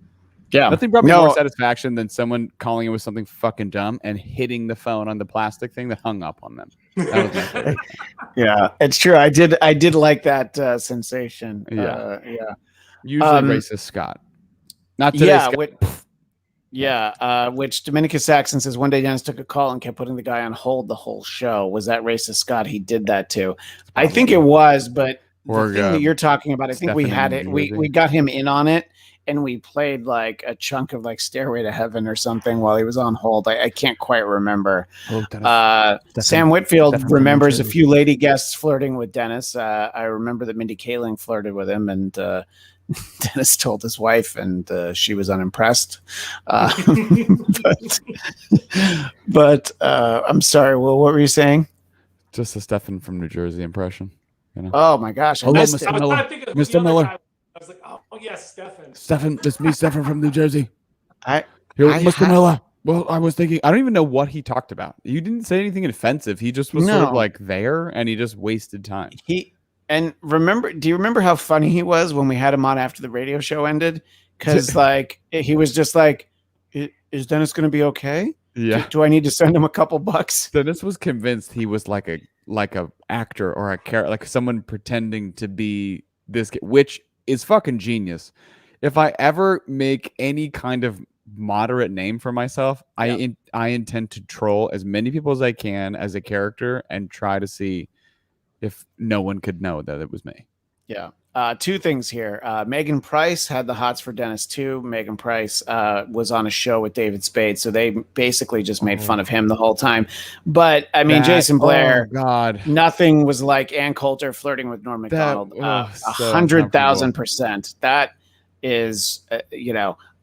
Yeah. Nothing brought me more satisfaction than someone calling it with something fucking dumb and hitting the phone on the plastic thing that hung up on them. That was my favorite. Yeah, it's true. I did like that sensation. Yeah. Usually racist Scott. Not today, Scott. Which Dominica Saxon says one day Dennis took a call and kept putting the guy on hold the whole show. Was that racist Scott? He did that too. I think it was, but the thing that you're talking about, I think we had it. We got him in on it, and we played like a chunk of like Stairway to Heaven or something while he was on hold. I can't quite remember. Sam Whitfield remembers a few lady guests flirting with Dennis. I remember that Mindy Kaling flirted with him, and Dennis told his wife, and she was unimpressed. But I'm sorry. Well, what were you saying? Just a Stefan from New Jersey impression. Oh my gosh! Hello, I was trying to think of Mr. Miller. I was like, oh yes, Stefan. Stefan, it's me, Stefan from New Jersey. Mr. Miller. Well, I was thinking, I don't even know what he talked about. You didn't say anything offensive. He just was sort of like there, and he just wasted time. Do you remember how funny he was when we had him on after the radio show ended? Because like he was just like, "Is Dennis going to be okay? Yeah. Do I need to send him a couple bucks?" Dennis was convinced he was like a actor or a character, like someone pretending to be this, which is fucking genius. If I ever make any kind of moderate name for myself, I intend to troll as many people as I can as a character and try to see if no one could know that it was me. Yeah. Two things here. Megan Price had the hots for Dennis too. Megan Price was on a show with David Spade, so they basically just made fun of him the whole time. But I mean, Jason Blair, nothing was like Ann Coulter flirting with Norm Macdonald. 100,000%. That is,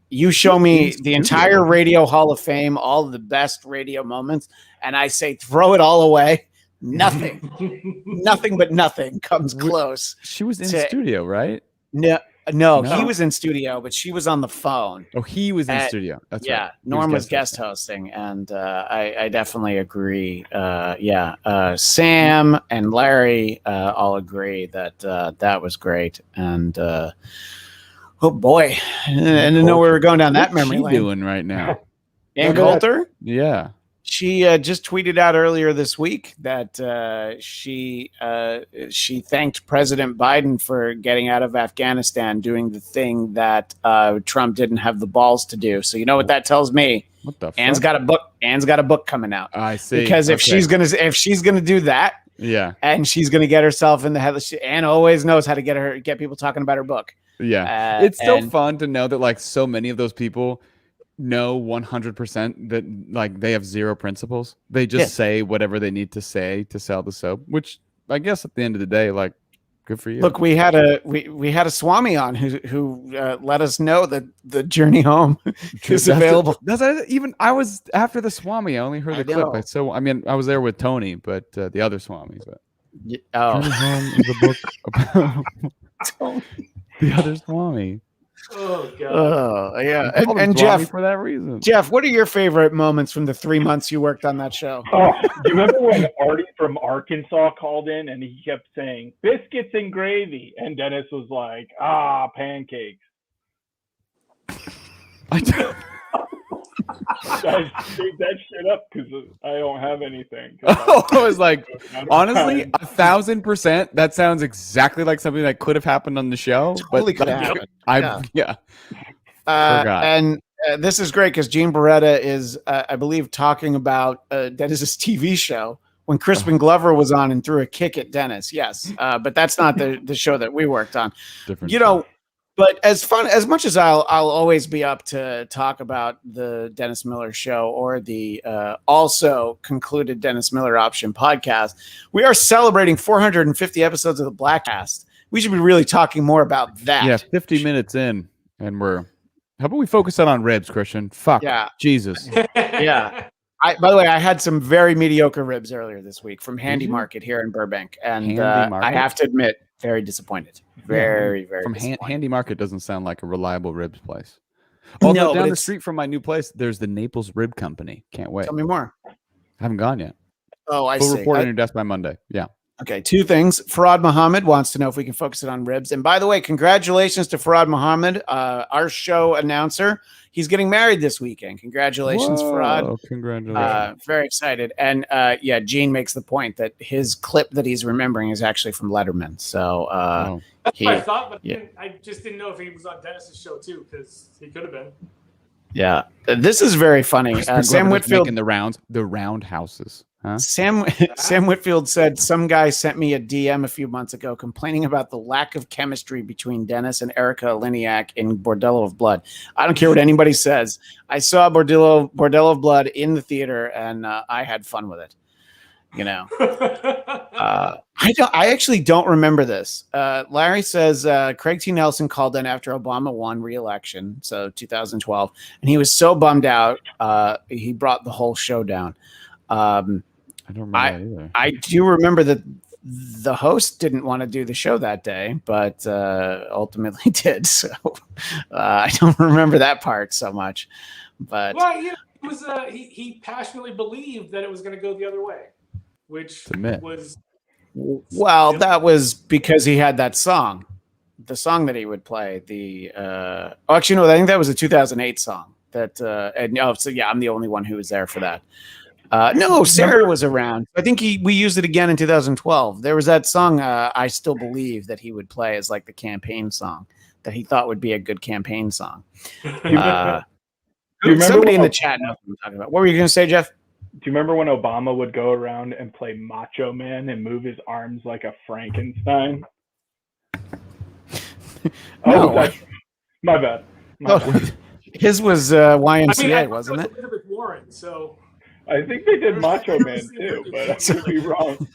you show me the entire Radio Hall of Fame, all of the best radio moments, and I say throw it all away. Nothing but nothing comes close. She was in studio, right? No, he was in studio, but she was on the phone. Oh, he was in studio. That's right. Norm was guest hosting, and I definitely agree. Sam and Larry all agree that that was great, and oh boy, I didn't know we were going down that memory lane. Doing right now? Ann Coulter? Yeah. She just tweeted out earlier this week that she thanked President Biden for getting out of Afghanistan, doing the thing that Trump didn't have the balls to do. So you know what that tells me? What the Anne's fuck? got a book. Anne's got a book coming out. I see. Because if she's gonna do that, yeah, and she's gonna get herself in the head. Anne always knows how to get people talking about her book. yeah, it's so fun to know that like so many of those people know 100% that like they have zero principles. They just say whatever they need to say to sell the soap, which I guess at the end of the day, like, good for you. Look, we had a Swami on who let us know that the journey home is available. I was after the Swami. I only heard the clip. I was there with Tony, but the other Swamis. But oh, Journey Home is a book about the other Swami. Oh god. Oh yeah, and Jeff, Jeff, for that reason. Jeff, what are your favorite moments from the 3 months you worked on that show? Oh, do you remember when Artie from Arkansas called in and he kept saying biscuits and gravy, and Dennis was like, pancakes. I don't. Guys, dig that shit up because I don't have anything. I was like, honestly, 1,000%. That sounds exactly like something that could have happened on the show. Totally could have happened. Yeah. And this is great because Gene Beretta is, I believe, talking about Dennis's TV show when Crispin Glover was on and threw a kick at Dennis. Yes, but that's not the show that we worked on. Different. But as much as I'll always be up to talk about the Dennis Miller Show or the also concluded Dennis Miller Option podcast, we are celebrating 450 episodes of the Bladtcast. We should be really talking more about that. Yeah, 50 minutes in, and how about we focus on ribs, Christian? Fuck. Yeah. Jesus. Yeah. By the way, I had some very mediocre ribs earlier this week from Handy Market here in Burbank, and I have to admit, very disappointed. Very from disappointed. Handy Market doesn't sound like a reliable ribs place. Although down the street from my new place, there's the Naples Rib Company. Can't wait. Tell me more. I haven't gone yet. Oh, I Full see. report on your desk by Monday. Yeah. Okay, two things. Farad Muhammad wants to know if we can focus it on ribs. And by the way, congratulations to Farad Muhammad, our show announcer. He's getting married this weekend. Congratulations, Farad. Congratulations. Very excited. And Gene makes the point that his clip that he's remembering is actually from Letterman. So that's what I thought, but I just didn't know if he was on Dennis's show too, because he could have been. Yeah, this is very funny. Sam Whitfield making the rounds, the roundhouses. Huh? Sam Whitfield said some guy sent me a DM a few months ago complaining about the lack of chemistry between Dennis and Erica Liniak in Bordello of Blood. I don't care what anybody says. I saw Bordello of Blood in the theater, and I had fun with it. I actually don't remember this. Larry says Craig T. Nelson called in after Obama won re-election, so 2012, and he was so bummed out he brought the whole show down. I don't remember that either. I do remember that the host didn't want to do the show that day, but ultimately did. So I don't remember that part so much. But it was he passionately believed that it was going to go the other way, which was that was because he had that song, the song that he would play. I think that was a 2008 song. I'm the only one who was there for that. No, Sarah was around. I think we used it again in 2012. There was that song, I Still Believe, that he would play as like the campaign song that he thought would be a good campaign song. Somebody in the chat knows what I'm talking about. What were you going to say, Jeff? Do you remember when Obama would go around and play Macho Man and move his arms like a Frankenstein? My bad. His was YMCA, wasn't it? Elizabeth Warren, so I think they did Macho Man too, but I could be wrong.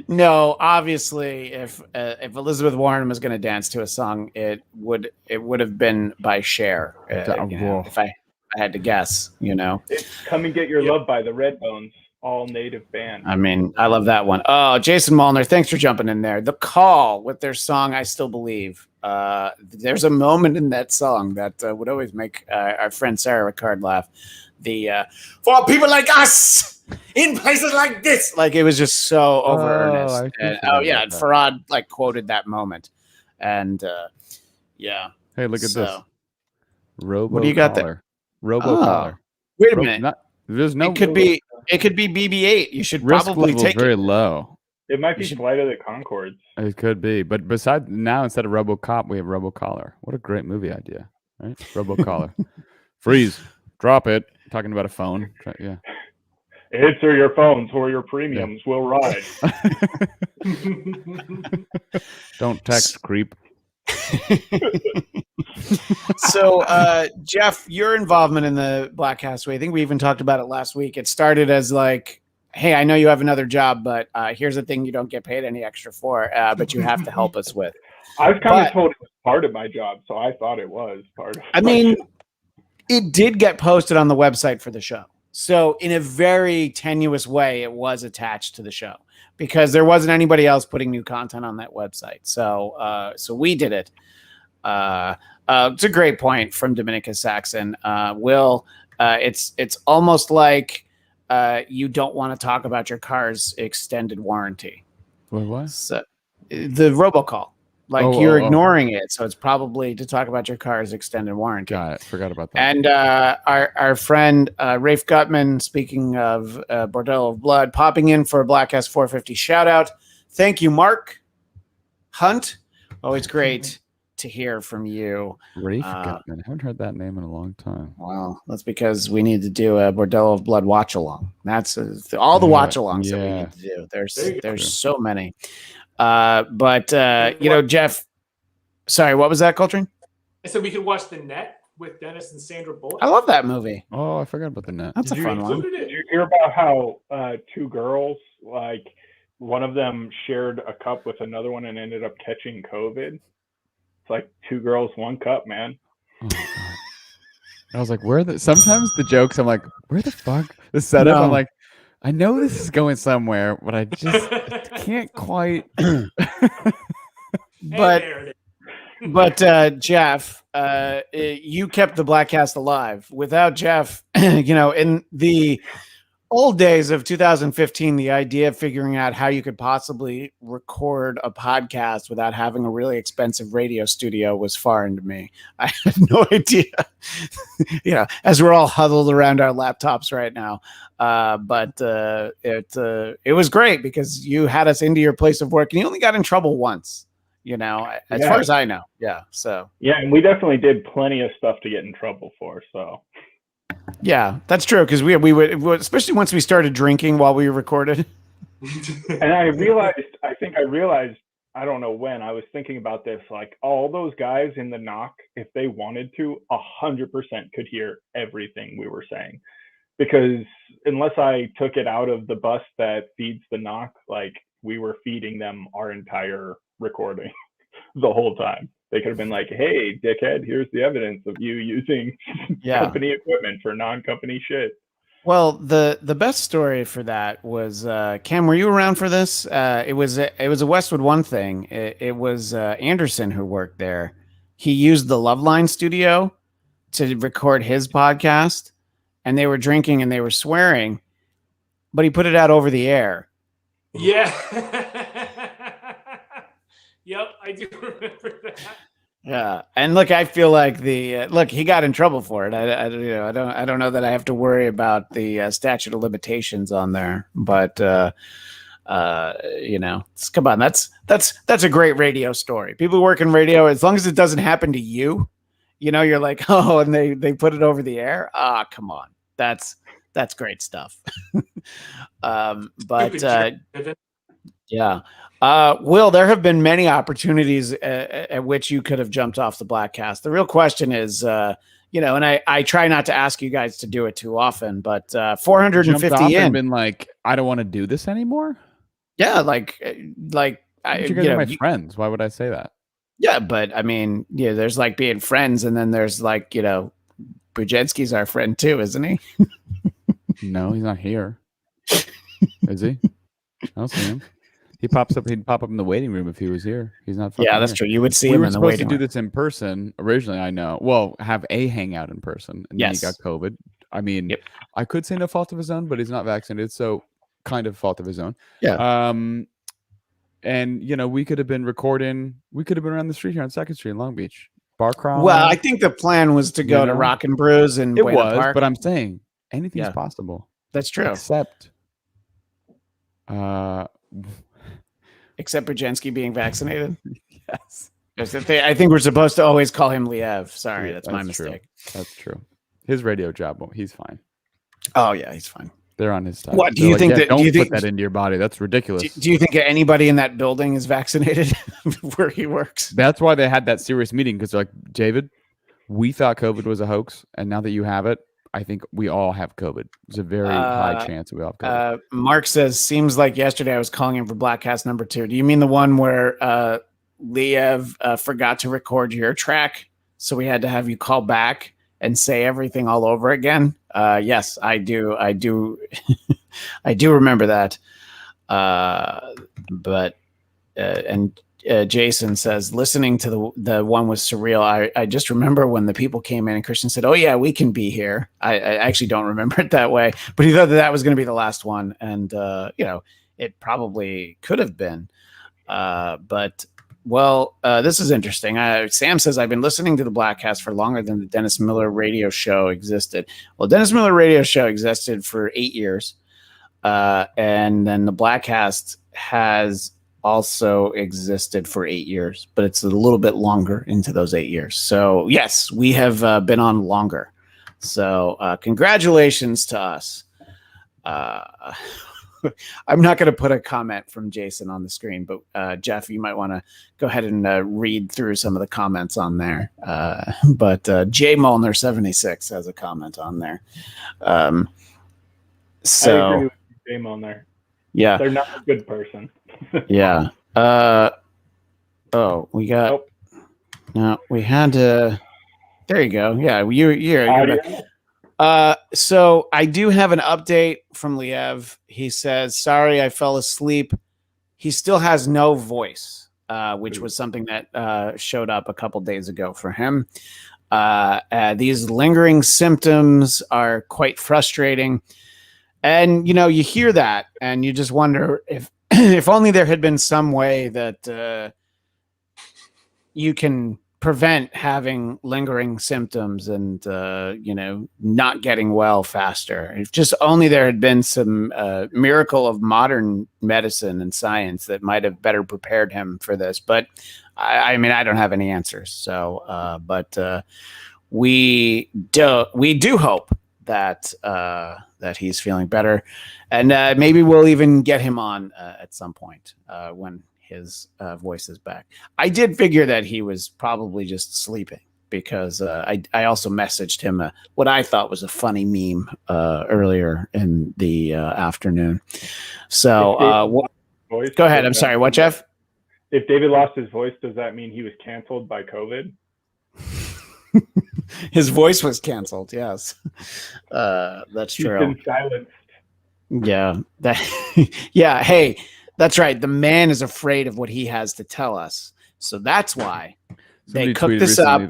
No, obviously, if Elizabeth Warren was going to dance to a song, it would have been by Cher. If I had to guess, It's "Come and Get Your Love" by the Redbones, all native band. I mean, I love that one. Oh, Jason Molnar, thanks for jumping in there. The Call with their song "I Still Believe." There's a moment in that song that would always make our friend Sarah Ricard laugh. For people like us in places like this, like it was just so over earnest. And Farad quoted that moment, and Hey, look at this. What do you got there? Robo-collar. Wait a minute. There's no. It could be. It could be BB-8. You should Risk probably level's take very it. low. It might be should- Flight of the Conchords. It could be, but besides now, instead of RoboCop, we have RoboCollar. What a great movie idea, right? RoboCollar. Freeze, drop it. Talking about a phone. Yeah. Answer your phones or your premiums will rise. Don't text, creep. So, Jeff, your involvement in the Bladtcast way, I think we even talked about it last week. It started as like, hey, I know you have another job, but here's a thing you don't get paid any extra for, but you have to help us with. I was kind of told it was part of my job, so I thought it was part of it did get posted on the website for the show. So in a very tenuous way, it was attached to the show because there wasn't anybody else putting new content on that website. So so we did it. It's a great point from Dominica Saxon. Will, it's almost like you don't want to talk about your car's extended warranty. What? So, the robocall. Like you're ignoring it, so it's probably to talk about your car's extended warranty. Got it. Forgot about that. And our friend Rafe Gutman, speaking of Bordello of Blood, popping in for a Bladtcast 450 shout out. Thank you, Mark Hunt. Always great to hear from you. Rafe Gutman. I haven't heard that name in a long time. Well, that's because we need to do a Bordello of Blood watch along. That's all the watch alongs that we need to do. There's so many. But you know, Jeff, sorry, what was that, Coltrane? I said we could watch The Net with Dennis and Sandra Bullock. I love that movie. Oh, I forgot about The Net. That's a fun one. Did you hear about how two girls, like one of them shared a cup with another one and ended up catching COVID? It's like two girls, one cup, man. Oh, God. I was like, sometimes the jokes, I'm like, where the fuck? The setup, No. I'm like, I know this is going somewhere, but I just can't quite. But Jeff, you kept the Bladtcast alive. Without Jeff, you know, in the old days of 2015, the idea of figuring out how you could possibly record a podcast without having a really expensive radio studio was foreign to me. I had no idea, you know, as we're all huddled around our laptops right now. But it was great because you had us into your place of work and you only got in trouble once, you know, as far as I know. Yeah. So, yeah. And we definitely did plenty of stuff to get in trouble for. So, yeah, that's true. Cause we would, especially once we started drinking while we recorded. And I realized, I don't know when I was thinking about this, like all those guys in the knock, if they wanted to, 100% could hear everything we were saying. Because unless I took it out of the bus that feeds the knock, like we were feeding them our entire recording the whole time. They could have been like, hey, dickhead, here's the evidence of you using company equipment for non-company shit. Well, the best story for that was, Cam, were you around for this? It was a Westwood One thing. It was Anderson who worked there. He used the Loveline studio to record his podcast. And they were drinking and they were swearing, but he put it out over the air. Yeah. Yep, I do remember that. Yeah, and look, I feel like he got in trouble for it. I don't know that I have to worry about the statute of limitations on there, but you know, come on, that's a great radio story. People who work in radio, as long as it doesn't happen to you. You know, you're like, oh, and they put it over the air. Ah, come on. That's great stuff. But yeah. Will, there have been many opportunities at which you could have jumped off the Bladtcast. The real question is, you know, and I try not to ask you guys to do it too often, but 450 in. Been like, I don't want to do this anymore. Yeah, like you guys are my friends. Why would I say that? Yeah, but I mean, yeah, there's like being friends, and then there's like, you know, Bujenski's our friend too, isn't he? No, he's not here. Is he? I don't see him. He'd pop up in the waiting room if he was here. He's not. Yeah, that's true. You would see him in the waiting room. We were supposed to do this in person originally. I know. Well, have a hangout in person, and then he got COVID. I mean, I could say no fault of his own, but he's not vaccinated, so kind of fault of his own. Yeah. And you know, we could have been recording. We could have been around the street here on 2nd Street in Long Beach, bar crawl. Well, I think the plan was to go to Rock and Brews and it was, but I'm saying anything's possible. That's true. Except Brzezinski being vaccinated. yes. I think we're supposed to always call him Liev. Sorry, Yeah, that's my mistake. That's true. His radio job, he's fine. Oh yeah, he's fine. They're on his side. What do you think? Don't do you put think that into your body? That's ridiculous. Do you think anybody in that building is vaccinated where he works? That's why they had that serious meeting, because they're like, David, we thought COVID was a hoax, and now that you have it, I think we all have COVID. There's a very high chance that we all have COVID. Mark says, seems like yesterday I was calling him for Bladtcast number 2. Do you mean the one where Liev forgot to record your track, so we had to have you call back and say everything all over again? Yes, I do. I do remember that. Jason says, listening to the one was surreal. I just remember when the people came in and Christian said, "Oh yeah, we can be here." I actually don't remember it that way, but he thought that was going to be the last one, and it probably could have been. But this is interesting. Sam says, I've been listening to the Bladtcast for longer than the Dennis Miller radio show existed. Well, Dennis Miller radio show existed for 8 years. And then the Bladtcast has also existed for 8 years, but it's a little bit longer into those 8 years. So yes, we have been on longer. So congratulations to us. I'm not going to put a comment from Jason on the screen, but Jeff, you might want to go ahead and read through some of the comments on there. But Jay Molnar 76 has a comment on there. So I agree with Jay Molnar. Yeah, they're not a good person. Yeah. We got. Nope. No, we had to. There you go. Yeah, you're back. So I do have an update from Liev. He says, "Sorry, I fell asleep." He still has no voice, which was something that showed up a couple days ago for him. These lingering symptoms are quite frustrating, and you hear that, and you just wonder if only there had been some way that you can prevent having lingering symptoms and not getting well faster. If just only there had been some miracle of modern medicine and science that might have better prepared him for this. But I mean, I don't have any answers. So, but we do hope that that he's feeling better, and maybe we'll even get him on at some point when his voice is back. I did figure that he was probably just sleeping because I also messaged him what I thought was a funny meme earlier in the afternoon. So go ahead. I'm sorry. What, Jeff? If David lost his voice, does that mean he was canceled by COVID? His voice was canceled. Yes, that's true. He's been silenced. Yeah. Yeah. Hey. That's right. The man is afraid of what he has to tell us. So that's why they cooked this up.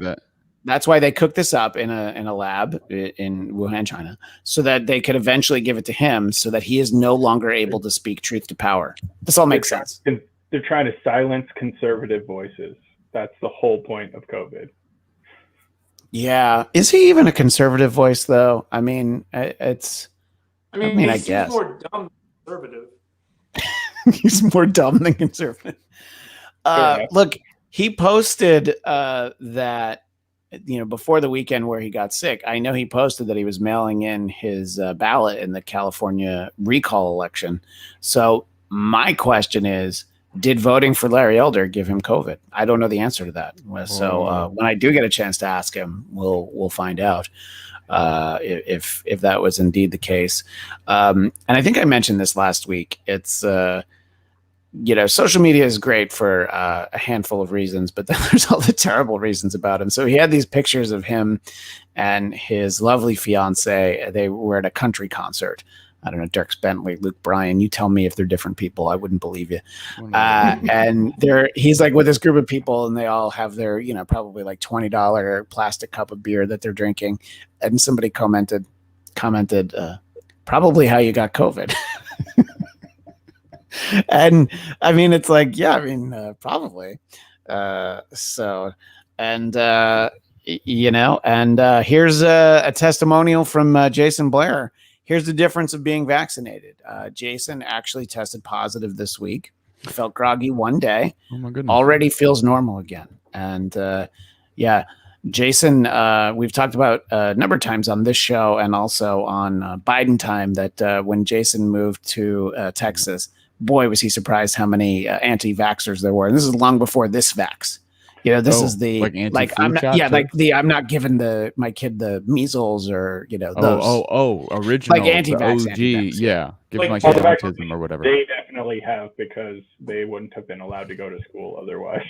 That's why they cooked this up in a lab in Wuhan, China, so that they could eventually give it to him so that he is no longer able to speak truth to power. This all makes sense. They're trying to silence conservative voices. That's the whole point of COVID. Yeah. Is he even a conservative voice, though? I mean, I guess. More dumb than conservative. He's more dumb than conservative. Look, he posted that, before the weekend where he got sick, I know he posted that he was mailing in his ballot in the California recall election. So my question is, did voting for Larry Elder give him COVID? I don't know the answer to that. So when I do get a chance to ask him, we'll find out. If that was indeed the case. And I think I mentioned this last week. It's, social media is great for a handful of reasons, but then there's all the terrible reasons about him. So he had these pictures of him and his lovely fiance. They were at a country concert. I don't know, Dirks Bentley, Luke Bryan. You tell me if they're different people. I wouldn't believe you. And he's like with this group of people, and they all have their, probably like $20 plastic cup of beer that they're drinking. And somebody commented, probably how you got COVID. And I mean, it's like, probably. Here's a testimonial from Jason Blair. here's the difference of being vaccinated. Jason actually tested positive this week. He felt groggy one day. Oh my goodness. Already feels normal again. And yeah, Jason, we've talked about a number of times on this show and also on Biden Time that when Jason moved to Texas, boy, was he surprised how many anti-vaxxers there were. And this is long before this vax. This is the I'm not giving my kid the measles or those. Original like anti-vax, OG, anti-vax, yeah. Give Like my all kid the autism or whatever. They definitely have, because they wouldn't have been allowed to go to school otherwise.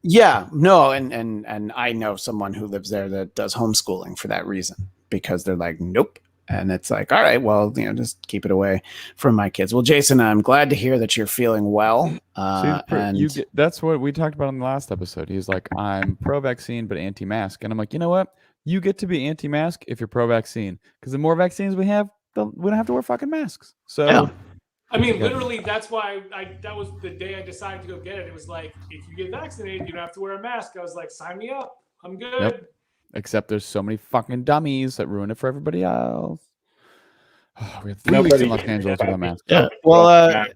Yeah, no, and I know someone who lives there that does homeschooling for that reason, because they're like, nope. And it's like, all right, well, just keep it away from my kids. Well, Jason, I'm glad to hear that you're feeling well. That's what we talked about in the last episode. He's like, I'm pro-vaccine but anti-mask, and I'm like, you know what? You get to be anti-mask if you're pro-vaccine, because the more vaccines we have, we don't have to wear fucking masks. So. Yeah. I mean, literally, that's why that was the day I decided to go get it. It was like, if you get vaccinated, you don't have to wear a mask. I was like, sign me up. I'm good. Yep. Except there's so many fucking dummies that ruin it for everybody else. We had 3 weeks in Los Angeles without masks. Yeah. Well,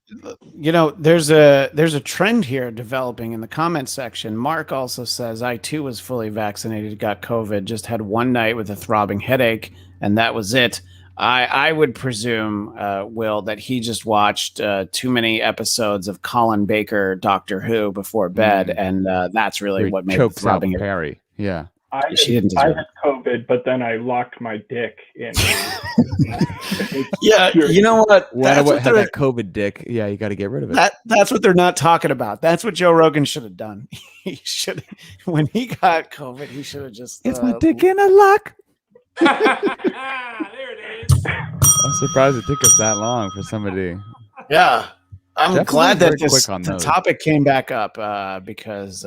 there's a trend here developing in the comment section. Mark also says, I too was fully vaccinated, got COVID, just had one night with a throbbing headache, and that was it. I would presume, Will, that he just watched too many episodes of Colin Baker Doctor Who before bed, and that's really what made the throbbing Perry. Yeah. I had COVID, but then I locked my dick in. Yeah, you know what? That's what had that COVID dick. Yeah, you got to get rid of it. That's what they're not talking about. That's what Joe Rogan should have done. He should, when he got COVID, he should have just. It's my dick in a lock. There it is. I'm surprised it took us that long for somebody. Yeah. I'm Definitely glad that the those. topic came back up because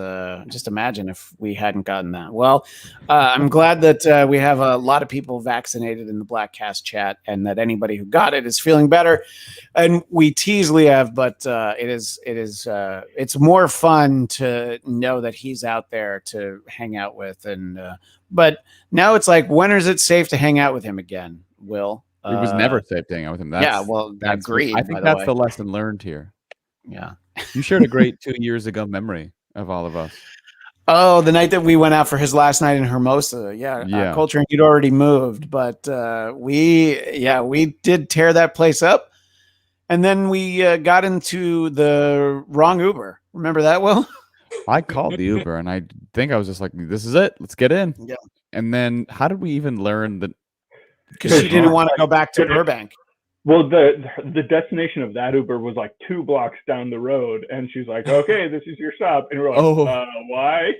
just imagine if we hadn't gotten that. Well, I'm glad that we have a lot of people vaccinated in the Bladtcast chat, and that anybody who got it is feeling better. And we tease Liev, but it's more fun to know that he's out there to hang out with. And but now it's like, when is it safe to hang out with him again, Will? It was never safe to hang out with him. Agreed. I think that's the lesson learned here. Yeah. You shared a great 2 years ago memory of all of us. Oh, the night that we went out for his last night in Hermosa. Yeah. Coltrane, you'd already moved, but we did tear that place up. And then we got into the wrong Uber. Remember that, Will? I called the Uber, and I think I was just like, this is it. Let's get in. Yeah. And then how did we even learn that? Because she didn't want to go back to Burbank. Well, the destination of that Uber was like 2 blocks down the road, and she's like, "Okay, this is your stop," and we're like, "Why?"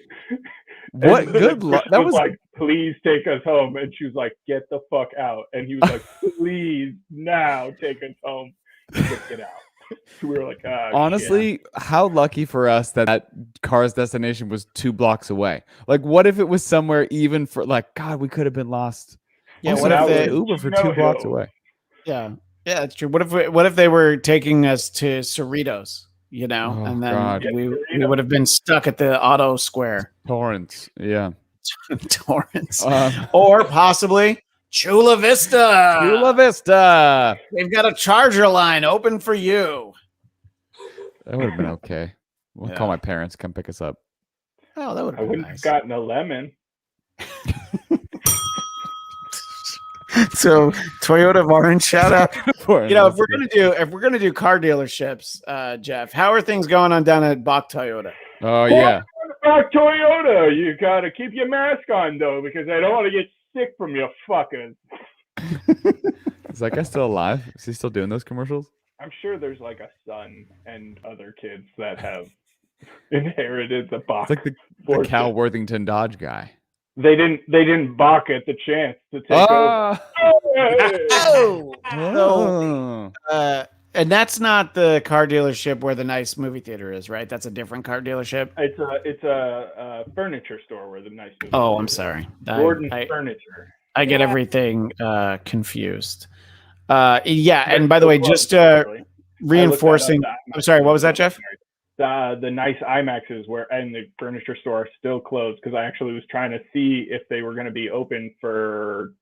What good luck! That was like, "Please take us home," and she was like, "Get the fuck out!" And he was like, "Please, now take us home." Just get out. So we were like, honestly, how lucky for us that car's destination was 2 blocks away. Like, what if it was somewhere even for God? We could have been lost. Yeah, what if the Uber for 2 blocks away? Yeah, that's true. What if they were taking us to Cerritos? And then we would have been stuck at the Auto Square. Torrance, yeah, Torrance, or possibly Chula Vista. Chula Vista. They've got a charger line open for you. That would have been okay. We'll call my parents, come pick us up. Oh, that would have been nice. I wouldn't have gotten a lemon. So Toyota of Orange, shout out. If we're gonna do car dealerships, Jeff, how are things going on down at Bach Toyota? Oh yeah, Bach Toyota. You gotta keep your mask on though, because I don't want to get sick from your fuckers. Is that guy still alive? Is he still doing those commercials? I'm sure there's like a son and other kids that have inherited the Bach. It's like the Cal Worthington Dodge guy. They didn't balk at the chance to take over. And that's not the car dealership where the nice movie theater is, right? That's a different car dealership. It's a furniture store where the nice movie theater I'm sorry. Gordon Furniture. I get everything confused. And by the way, just reinforcing. I'm sorry, what was that, Jeff? The nice IMAXs and the furniture store are still closed, because I actually was trying to see if they were going to be open for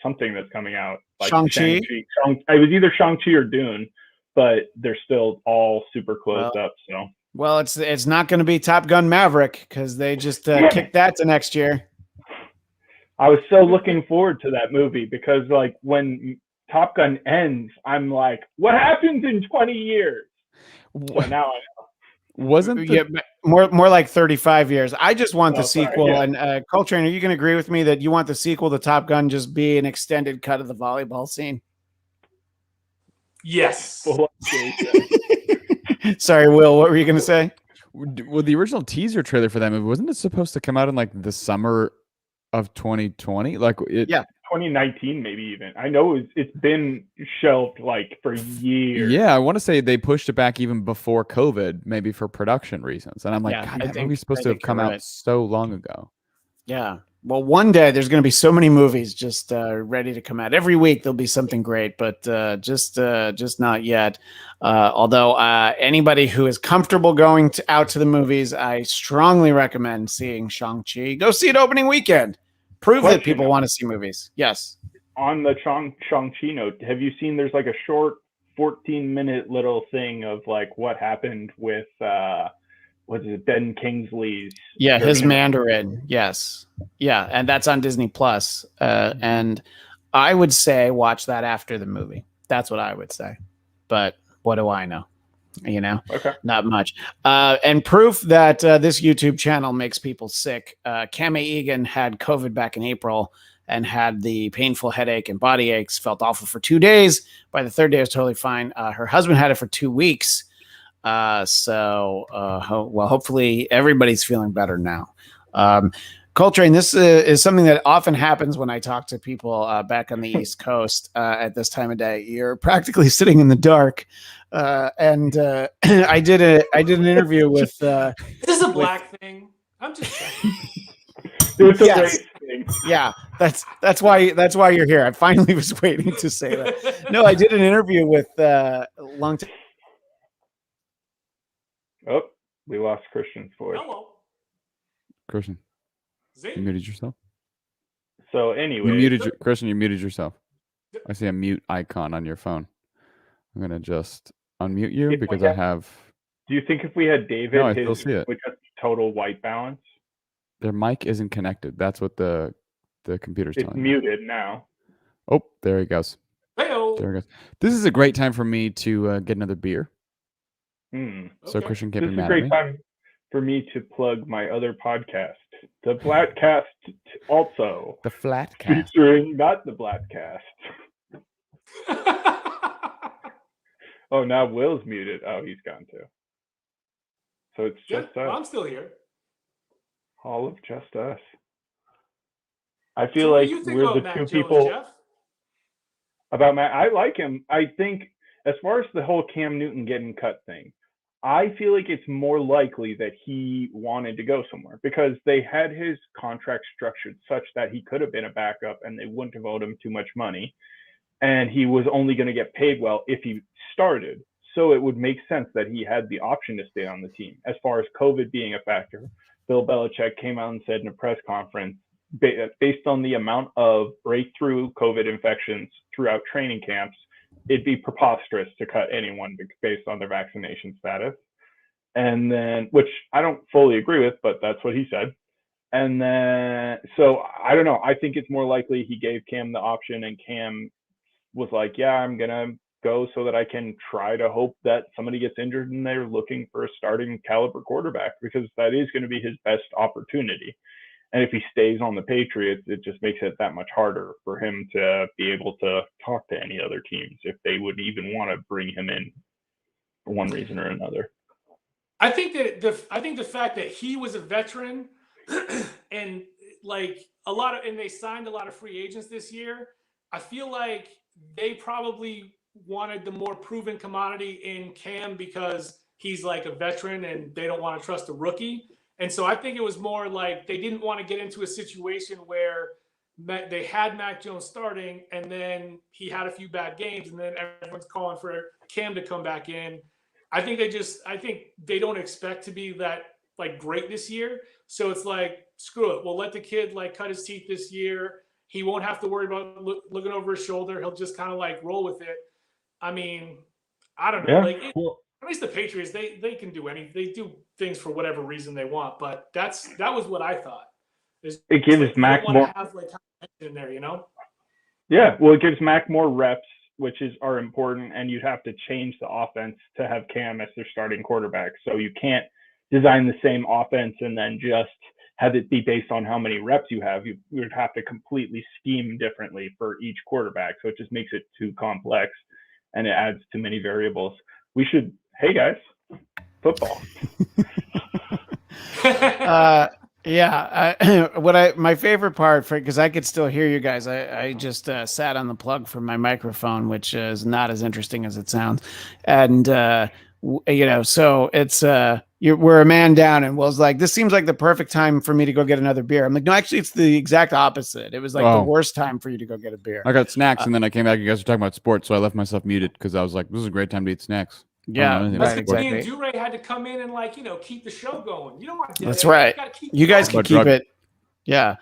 something that's coming out. Like Shang-Chi? It was either Shang-Chi or Dune, but they're still all super closed up. So well, it's not going to be Top Gun Maverick because they just kicked that to next year. I was so looking forward to that movie because like when Top Gun ends, I'm like, what happens in 20 years? So now I know. Wasn't the, more like 35 years. I just want the sequel. Sorry, And Coltrane, are you going to agree with me that you want the sequel to Top Gun just be an extended cut of the volleyball scene? Yes. Sorry, Will, what were you going to say? well, the original teaser trailer for that movie, wasn't it supposed to come out in like the summer of 2020? Like Yeah. 2019 maybe even. I know it's been shelved like for years. Yeah, I want to say they pushed it back even before COVID, maybe for production reasons. And I'm like, God, that movie's supposed to have come out so long ago. Yeah. Well, one day there's going to be so many movies just ready to come out. Every week there'll be something great, but just not yet. Although anybody who is comfortable going out to the movies, I strongly recommend seeing Shang-Chi. Go see it opening weekend. Prove that people want to see movies. Yes. On the Shang-Chi note, have you seen there's like a short 14-minute little thing of like what happened with what is it, Ben Kingsley's his Mandarin. Yes. Yeah, and that's on Disney Plus. And I would say watch that after the movie. That's what I would say. But what do I know? Okay. Not much. And proof that this YouTube channel makes people sick. Kame Egan had COVID back in April and had the painful headache and body aches, felt awful for 2 days. By the third day, it was totally fine. Her husband had it for 2 weeks. Hopefully everybody's feeling better now. Coltrane, this is something that often happens when I talk to people back on the East Coast at this time of day. You're practically sitting in the dark. And I did an interview with. This is a black thing. I'm just saying. It's a race thing. Yeah, that's why you're here. I finally was waiting to say that. No, I did an interview with long time. Oh, we lost Christian's voice. Hello, Christian, Zing. you muted yourself. So anyway, Christian, you muted yourself. I see a mute icon on your phone. I'm gonna just unmute you because I have. Do you think if we had David, no, I still see it. Would have total white balance? Their mic isn't connected. That's what the computer's telling me. It's muted now. Oh, there he goes. Hey-o. There he goes. This is a great time for me to get another beer. So Okay. Christian can't This be is a mad great at me. time for me to plug my other podcast, the Bladtcast, also The Bladtcast. featuring not the Bladtcast. Oh, now Will's muted. Oh, he's gone too. So it's just us. I'm still here. All of just us. I feel So what like do you think we're about the Matt two Jones, people Jeff? about Matt. I like him. I think as far as the whole Cam Newton getting cut thing, I feel like it's more likely that he wanted to go somewhere because they had his contract structured such that he could have been a backup and they wouldn't have owed him too much money. And he was only going to get paid well if he started. So it would make sense that he had the option to stay on the team. As far as COVID being a factor, Bill Belichick came out and said in a press conference, based on the amount of breakthrough COVID infections throughout training camps, it'd be preposterous to cut anyone based on their vaccination status. And then, which I don't fully agree with, but that's what he said. And then, so I don't know. I think it's more likely he gave Cam the option and Cam was like, yeah, I'm going to go so that I can try to hope that somebody gets injured and they're looking for a starting caliber quarterback because that is going to be his best opportunity. And if he stays on the Patriots, it just makes it that much harder for him to be able to talk to any other teams if they would even want to bring him in for one reason or another. I think that the fact that he was a veteran and like and they signed a lot of free agents this year, I feel like they probably wanted the more proven commodity in Cam because he's like a veteran and they don't want to trust a rookie. And so I think it was more like they didn't want to get into a situation where they had Mac Jones starting and then he had a few bad games and then everyone's calling for Cam to come back in. I think they don't expect to be that like great this year. So it's like, screw it. We'll let the kid like cut his teeth this year. He won't have to worry about looking over his shoulder. He'll just kind of like roll with it. I mean, I don't know. Yeah. Like, at least the Patriots, they can do anything. They do things for whatever reason they want. But that was what I thought. It gives like, Mac more have like in there, you know. Yeah, well, it gives Mac more reps, which are important, and you'd have to change the offense to have Cam as their starting quarterback. So you can't design the same offense and then just have it be based on how many reps you have. You would have to completely scheme differently for each quarterback. So it just makes it too complex, and it adds too many variables. Hey guys, football. My favorite part because I could still hear you guys. I just sat on the plug for my microphone, which is not as interesting as it sounds. And, so it's, we're a man down, and Will's like, this seems like the perfect time for me to go get another beer. I'm like, no, actually it's the exact opposite. It was like the worst time for you to go get a beer. I got snacks and then I came back. You guys were talking about sports. So I left myself muted because I was like, this is a great time to eat snacks. Yeah, right, exactly. Me and Duray had to come in and keep the show going. You don't want to do That's right. You guys can keep it. Yeah.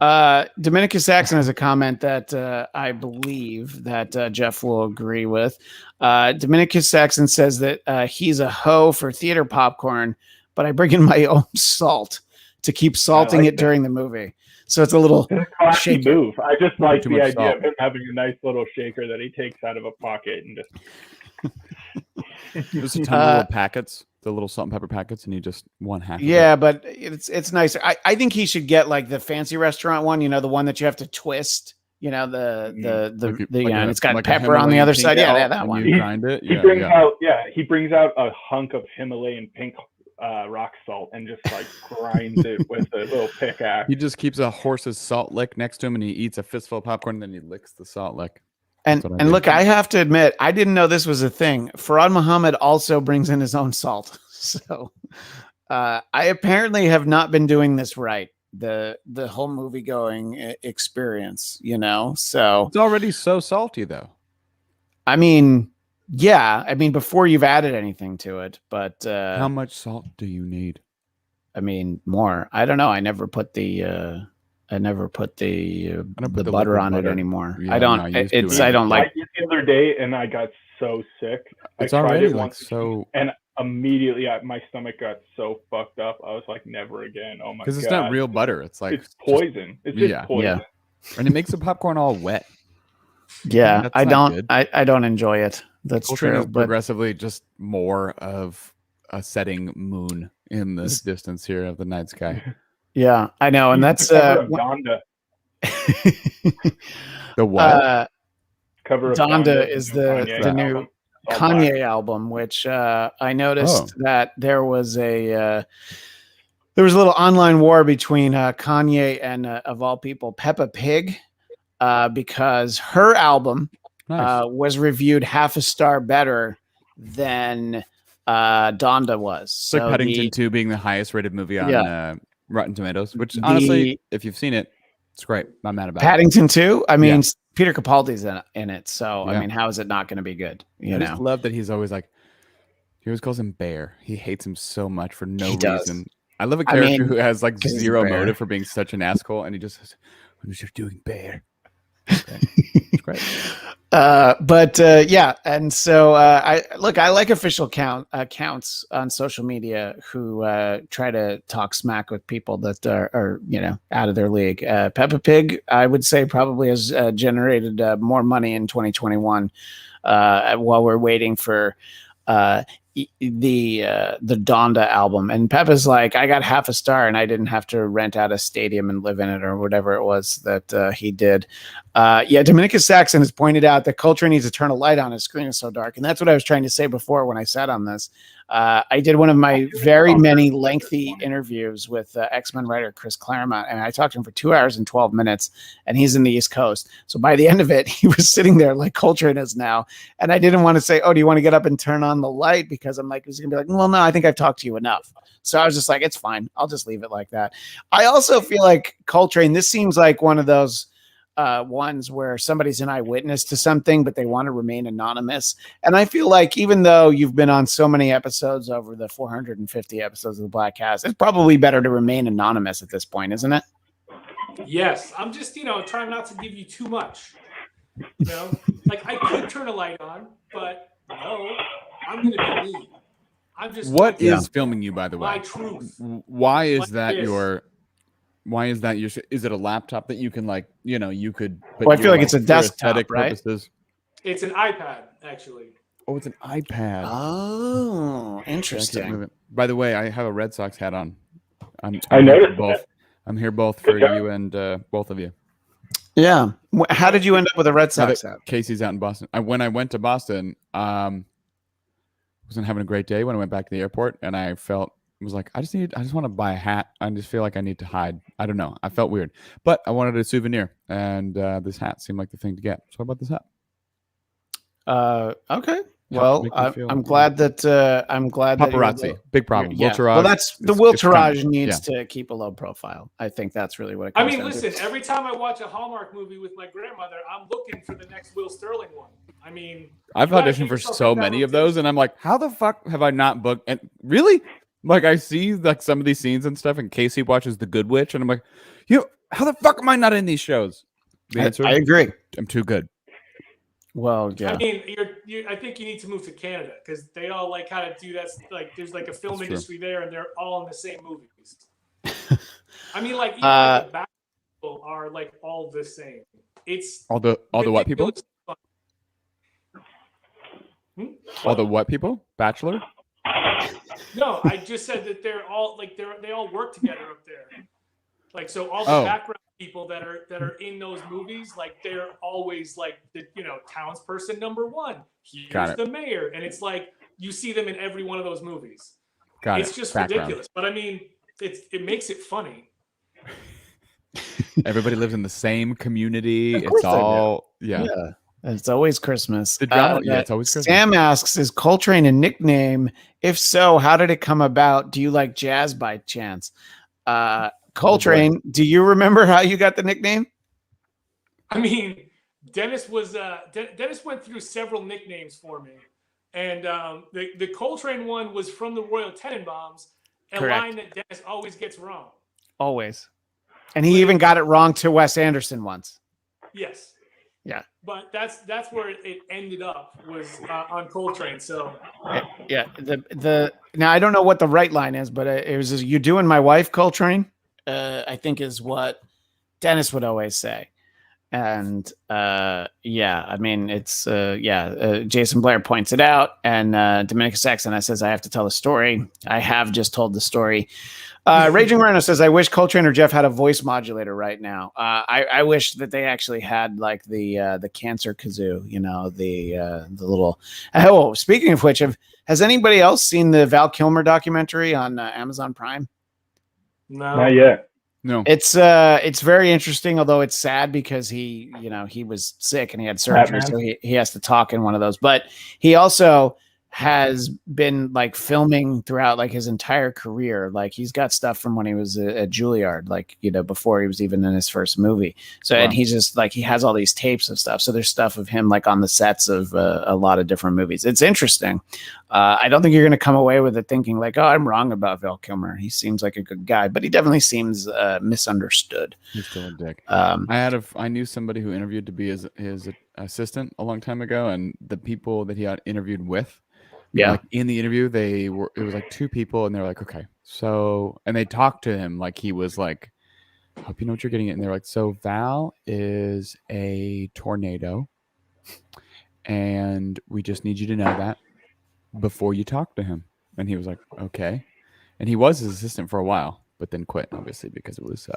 Dominicus Saxon has a comment that I believe that Jeff will agree with. Dominicus Saxon says that he's a hoe for theater popcorn, but I bring in my own salt to keep salting it during the movie. So it's a little classy move. I just like the idea of him having a nice little shaker that he takes out of a pocket and just. Just a ton of little packets, the little salt and pepper packets, and you just one half. Yeah, but it's nicer. I think he should get like the fancy restaurant one. You know, the one that you have to twist. You know, and it's got like pepper on the other side. Yeah, that one. You grind it. He brings out a hunk of Himalayan pink rock salt and just like grinds it with a little pickaxe. He just keeps a horse's salt lick next to him, and he eats a fistful of popcorn, and then he licks the salt lick. And look, I have to admit, I didn't know this was a thing. Farhad Muhammad also brings in his own salt. So I apparently have not been doing this right. The whole movie going experience, so it's already so salty though. I mean, before you've added anything to it, but how much salt do you need? I mean, more. I don't know. I never put the butter on it anymore. Yeah, I don't. I don't like. I did the other day, and I got so sick. It's I tried already it once, and immediately my stomach got so fucked up. I was like, never again. Oh my god! Because it's not real butter. It's like it's poison. It's just poison. Yeah. And it makes the popcorn all wet. Yeah, I don't. I don't enjoy it. That's true. But progressively, just more of a setting moon in the distance here of the night sky. Yeah, I know, and that's Donda. The what? Cover of Donda is the new Kanye album, which I noticed that there was a little online war between Kanye and of all people Peppa Pig, because her album was reviewed half a star better than Donda was. So like Paddington 2 being the highest rated movie on Rotten Tomatoes, which honestly, if you've seen it, it's great. I'm mad about Paddington 2. I mean, Peter Capaldi's in it, so I mean, how is it not going to be good? I just love that he's always like, he always calls him Bear. He hates him so much for no reason. I love a character who has like zero motive for being such an asshole, and he just says, "What is you doing, Bear?" Okay. It's great. And so I like official accounts on social media who try to talk smack with people that are out of their league. Peppa Pig, I would say, probably has generated more money in 2021 while we're waiting for the Donda album. And Peppa's like, I got half a star and I didn't have to rent out a stadium and live in it or whatever it was that he did. Dominicus Saxon has pointed out that culture needs to turn a light on. His screen is so dark. And that's what I was trying to say before when I sat on this. I did one of my very many lengthy interviews with X-Men writer Chris Claremont, and I talked to him for 2 hours and 12 minutes, and he's in the East Coast. So by the end of it, he was sitting there like Coltrane is now. And I didn't want to say, oh, do you want to get up and turn on the light? Because I'm like, he's going to be like, well, no, I think I've talked to you enough. So I was just like, it's fine. I'll just leave it like that. I also feel like Coltrane, this seems like one of those ones where somebody's an eyewitness to something, but they want to remain anonymous. And I feel like even though you've been on so many episodes over the 450 episodes of the Bladtcast, it's probably better to remain anonymous at this point, isn't it? Yes, I'm just trying not to give you too much. Like I could turn a light on, but no, I'm gonna be me. I'm just What going to is filming you, by the way? my truth. Why is Like that this. your? Why is that your? Is it a laptop that you can you could? Well, I feel like it's a for desktop, aesthetic right? purposes. It's an iPad, actually. Oh, it's an iPad. Oh, Okay, I keep interesting. moving. By the way, I have a Red Sox hat on. I'm I here for noticed both. that. I'm here both for Good job. you and both of you. Yeah. How did you end up with a Red Now Sox that hat? Casey's out in Boston. When I went to Boston, wasn't having a great day when I went back to the airport, and I was like, I just want to buy a hat. I just feel like I need to hide. I don't know. I felt weird, but I wanted a souvenir, and this hat seemed like the thing to get. So I bought this hat. Okay. Helped Well, make me feel- I'm glad that Paparazzi, big problem. Yeah. Will Taraj Well, that's the is- Will is coming. Taraj needs Yeah. to keep a low profile. I think that's really what it I comes mean, down listen, to. every time I watch a Hallmark movie with my grandmother, I'm looking for the next Will Sterling one. I mean, I've you gotta auditioned get for yourself so in that many of rotation. those, and I'm like, how the fuck have I not booked? And really, like, I see like some of these scenes and stuff, and Casey watches The Good Witch, and I'm like, how the fuck am I not in these shows? The answer, I agree. I'm too good. Well, yeah. I mean, I think you need to move to Canada because they all like kind of do that. Like, there's like a film That's true. industry there, and they're all in the same movies. I mean, like even like, the back people are like all the same. It's All the white people, ridiculous fun. all the white people, Bachelor. No, I just said that they're all like they all work together up there. Like so, all the Oh. background people that are in those movies, like they're always like the townsperson number one. Got Here's it. the mayor, and it's like you see them in every one of those movies. Got It's it. just Background. ridiculous, but I mean, it makes it funny. Everybody lives in the same community. Of course It's they do. all yeah. It's always Christmas. The drama, yeah, it's always Christmas. Sam asks, is Coltrane a nickname? If so, how did it come about? Do you like jazz by chance? Coltrane, do you remember how you got the nickname? I mean, Dennis went through several nicknames for me, and the Coltrane one was from the Royal Tenenbaums, a Correct. line that Dennis always gets wrong. Always. And he even got it wrong to Wes Anderson once. Yes. Yeah. But that's where it ended up was on Coltrane. So Yeah. The now I don't know what the right line is, but it was "You doing my wife, Coltrane?" I think is what Dennis would always say. And yeah, I mean it's Jason Blair points it out, and Dominica Saxon says I have to tell a story. I have just told the story. Raging Rhino says, I wish Coltrane or Jeff had a voice modulator right now. I wish that they actually had like the cancer kazoo, the little. Oh, speaking of which, has anybody else seen the Val Kilmer documentary on Amazon Prime? no. Not yet. No. It's very interesting, although it's sad because he was sick and he had surgery, so he has to talk in one of those. But he also has been like filming throughout like his entire career. Like he's got stuff from when he was at Juilliard, like before he was even in his first movie. So and he's just like he has all these tapes of stuff. So there's stuff of him like on the sets of a lot of different movies. It's interesting. I don't think you're going to come away with it thinking like, oh, I'm wrong about Val Kilmer. He seems like a good guy, but he definitely seems misunderstood. He's still a dick. I knew somebody who interviewed to be his assistant a long time ago, and the people that he had interviewed with. Yeah. Like in the interview, it was like two people, and they're like, okay, so, and they talked to him like he was like, hope you know what you're getting at. And they're like, so Val is a tornado, and we just need you to know that before you talk to him. And he was like, okay. And he was his assistant for a while, but then quit, obviously, because it was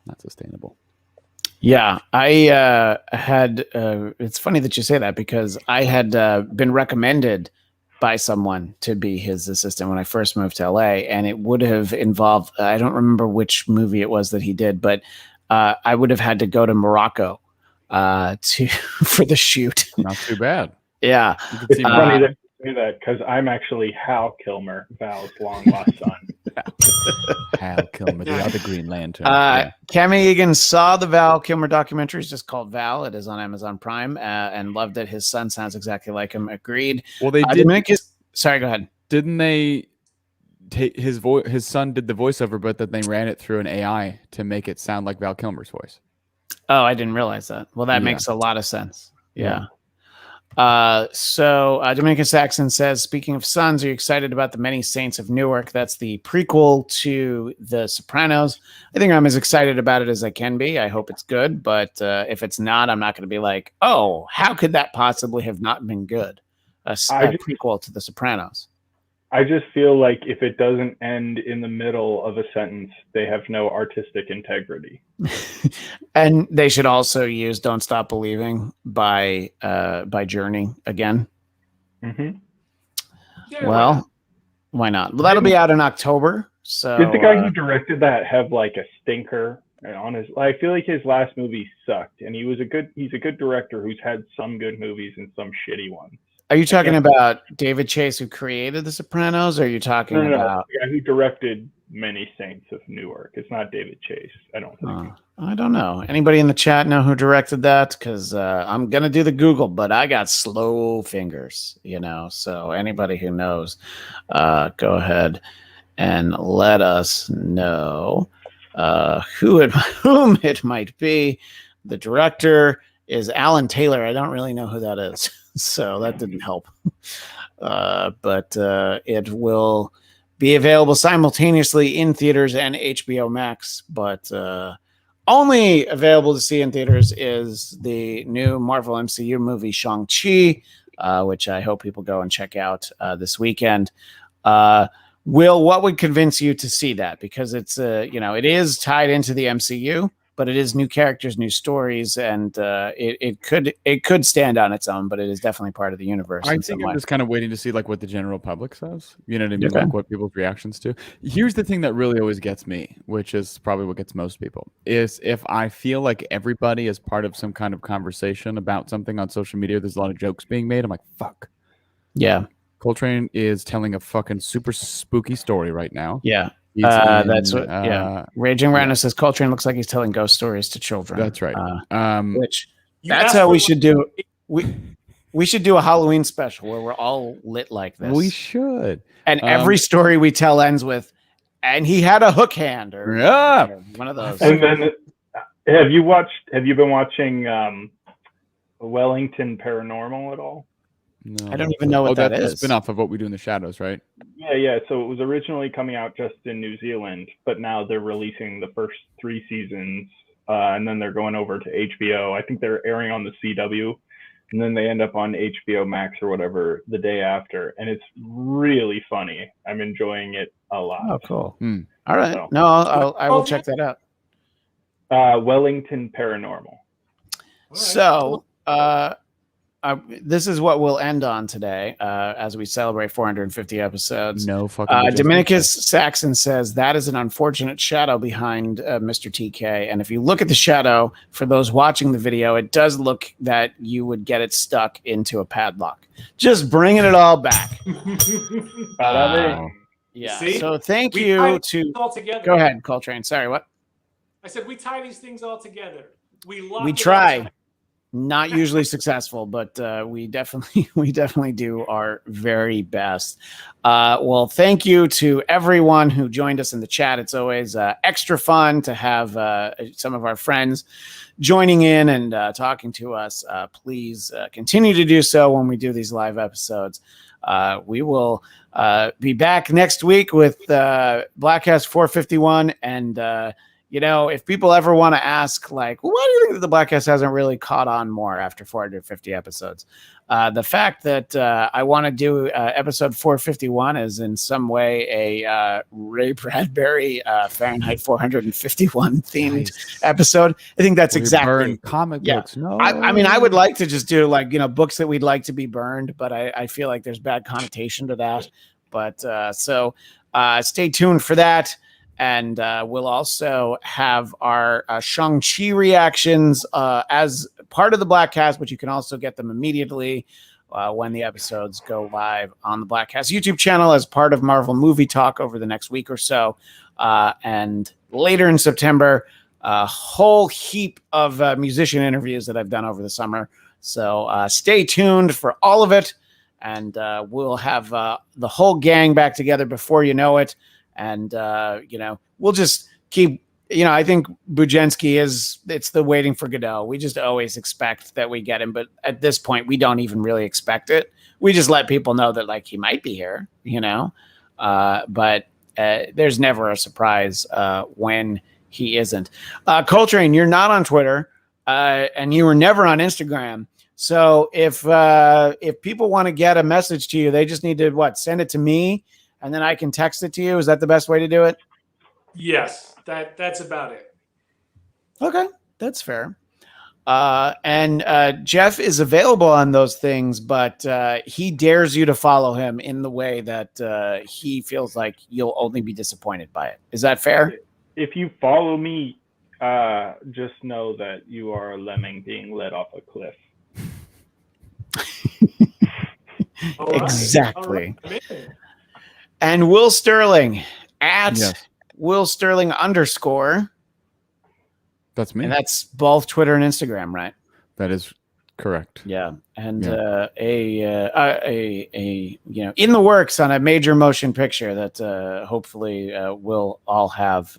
not sustainable. Yeah, I had. It's funny that you say that because I had been recommended by someone to be his assistant when I first moved to LA, and it would have involved, I don't remember which movie it was that he did, but I would have had to go to Morocco for the shoot. Not too bad. Yeah. It's funny that you say that because I'm actually Hal Kilmer, Val's long lost son. Hal Kilmer, the other Green Lantern. Cami Egan saw the Val Kilmer documentary. It's just called Val. It is on Amazon Prime, and loved it. His son sounds exactly like him. Agreed. Well, they did. Sorry, go ahead. Didn't they his son did the voiceover, but that they ran it through an AI to make it sound like Val Kilmer's voice. Oh, I didn't realize that. Well, that Yeah. makes a lot of sense. Yeah. Yeah. So Dominican Saxon says, speaking of sons, are you excited about The Many Saints of Newark? That's the prequel to The Sopranos. I think I'm as excited about it as I can be. I hope it's good, but if it's not, I'm not going to be like, oh, how could that possibly have not been good? A prequel to The Sopranos. I just feel like if it doesn't end in the middle of a sentence, they have no artistic integrity. And they should also use "Don't Stop Believing" by Journey again. Mm-hmm. Yeah, Well, why not? Well, that'll be out in October. So did the guy who directed that have like a stinker on his? I feel like his last movie sucked, and he's a good director who's had some good movies and some shitty ones. Are you talking about David Chase, who created The Sopranos, or are you talking about the guy who directed Many Saints of Newark? It's not David Chase, I don't think. I don't know. Anybody in the chat know who directed that? Because I'm gonna do the Google, but I got slow fingers, So anybody who knows, go ahead and let us know whom it might be. The director is Alan Taylor. I don't really know who that is. So that didn't help. But it will be available simultaneously in theaters and HBO Max. But only available to see in theaters is the new Marvel MCU movie, Shang-Chi, which I hope people go and check out this weekend. Will, what would convince you to see that? Because it's, it is tied into the MCU, but it is new characters, new stories, and it could stand on its own, but it is definitely part of the universe. I think I'm just kind of waiting to see like what the general public says. You know what I mean? Okay. Like what people's reactions to. Here's the thing that really always gets me, which is probably what gets most people, is if I feel like everybody is part of some kind of conversation about something on social media, there's a lot of jokes being made. I'm like, fuck. Yeah. Coltrane is telling a fucking super spooky story right now. Yeah. That's what. Raging Rhino says Coltrane looks like he's telling ghost stories to children. That's right. Which that's how we should do. We should do a Halloween special where we're all lit like this. We should. And every story we tell ends with, and he had a hook hand or one of those. And then, have you been watching Wellington Paranormal at all? No. I don't even know what that is. That's a spinoff of What We Do in the Shadows, right? Yeah. So it was originally coming out just in New Zealand, but now they're releasing the first 3 seasons, and then they're going over to HBO. I think they're airing on the CW, and then they end up on HBO Max or whatever the day after, and it's really funny. I'm enjoying it a lot. Oh, cool. All right. So, no, I will check that out. Wellington Paranormal. So, this is what we'll end on today as we celebrate 450 episodes. No fucking. Dominicus Saxon says that is an unfortunate shadow behind Mr. TK. And if you look at the shadow, for those watching the video, it does look that you would get it stuck into a padlock. Just bringing it all back. Yeah. See? So thank you to. Go ahead, Coltrane. Sorry, what? I said we tie these things all together. We try. Not usually successful, but we definitely do our very best. Well, thank you to everyone who joined us in the chat. It's always extra fun to have some of our friends joining in and talking to us. Please continue to do so when we do these live episodes. We will be back next week with Bladtcast 451 and if people ever want to ask, like, why do you think that the Bladtcast hasn't really caught on more after 450 episodes? The fact that I want to do episode 451 is in some way a Ray Bradbury Fahrenheit 451 themed episode. I think that's exactly comic books. No, I mean, I would like to just do books that we'd like to be burned, but I feel like there's bad connotation to that. But so stay tuned for that. And we'll also have our Shang-Chi reactions as part of the Bladtcast, but you can also get them immediately when the episodes go live on the Bladtcast YouTube channel as part of Marvel Movie Talk over the next week or so. And later in September, a whole heap of musician interviews that I've done over the summer. So stay tuned for all of it. and we'll have the whole gang back together before you know it. And we'll just keep. I think Bujenski it's the waiting for Godot. We just always expect that we get him, but at this point, we don't even really expect it. We just let people know that like he might be here, but there's never a surprise when he isn't. Coltrane, you're not on Twitter, and you were never on Instagram. So if people want to get a message to you, they just need to send it to me, and then I can text it to you. Is that the best way to do it? Yes, that's about it. Okay, that's fair. And Jeff is available on those things, but he dares you to follow him in the way that he feels like you'll only be disappointed by it. Is that fair? If you follow me, just know that you are a lemming being led off a cliff. Exactly. And Will Starling at Will Starling _. That's me. And that's both Twitter and Instagram, right? That is correct. Yeah. And in the works on a major motion picture that hopefully we'll all have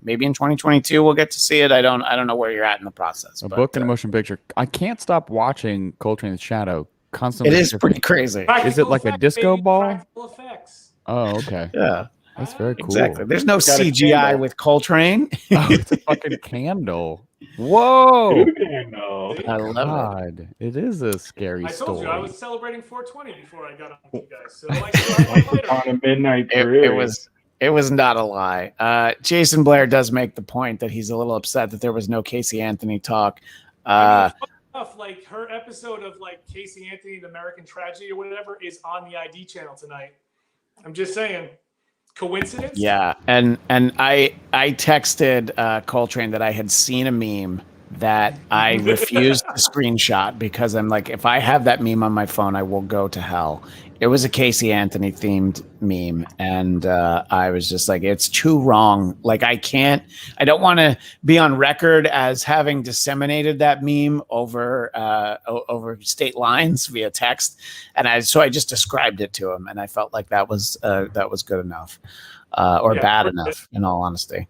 maybe in 2022 we'll get to see it. I don't know where you're at in the process. A book and a motion picture. I can't stop watching Coltrane's Shadow constantly. It is pretty crazy. Is it like a disco ball? Practical effects. Oh, okay. Yeah. That's very cool. Exactly. There's no CGI with Coltrane. Oh, it's a fucking candle. Whoa. I love it. It is a scary story. I told you I was celebrating 420 before I got on with you guys. So on a midnight parade. It was not a lie. Jason Blair does make the point that he's a little upset that there was no Casey Anthony talk. Like her episode of like Casey Anthony, the American Tragedy or whatever, is on the ID channel tonight. I'm just saying. Coincidence? Yeah, and I texted Coltrane that I had seen a meme that I refused to screenshot because I'm like, if I have that meme on my phone, I will go to hell. It was a Casey Anthony themed meme, and I was just like, it's too wrong. Like, I don't want to be on record as having disseminated that meme over state lines via text, and so I just described it to him, and I felt like that was good enough, bad enough, in all honesty.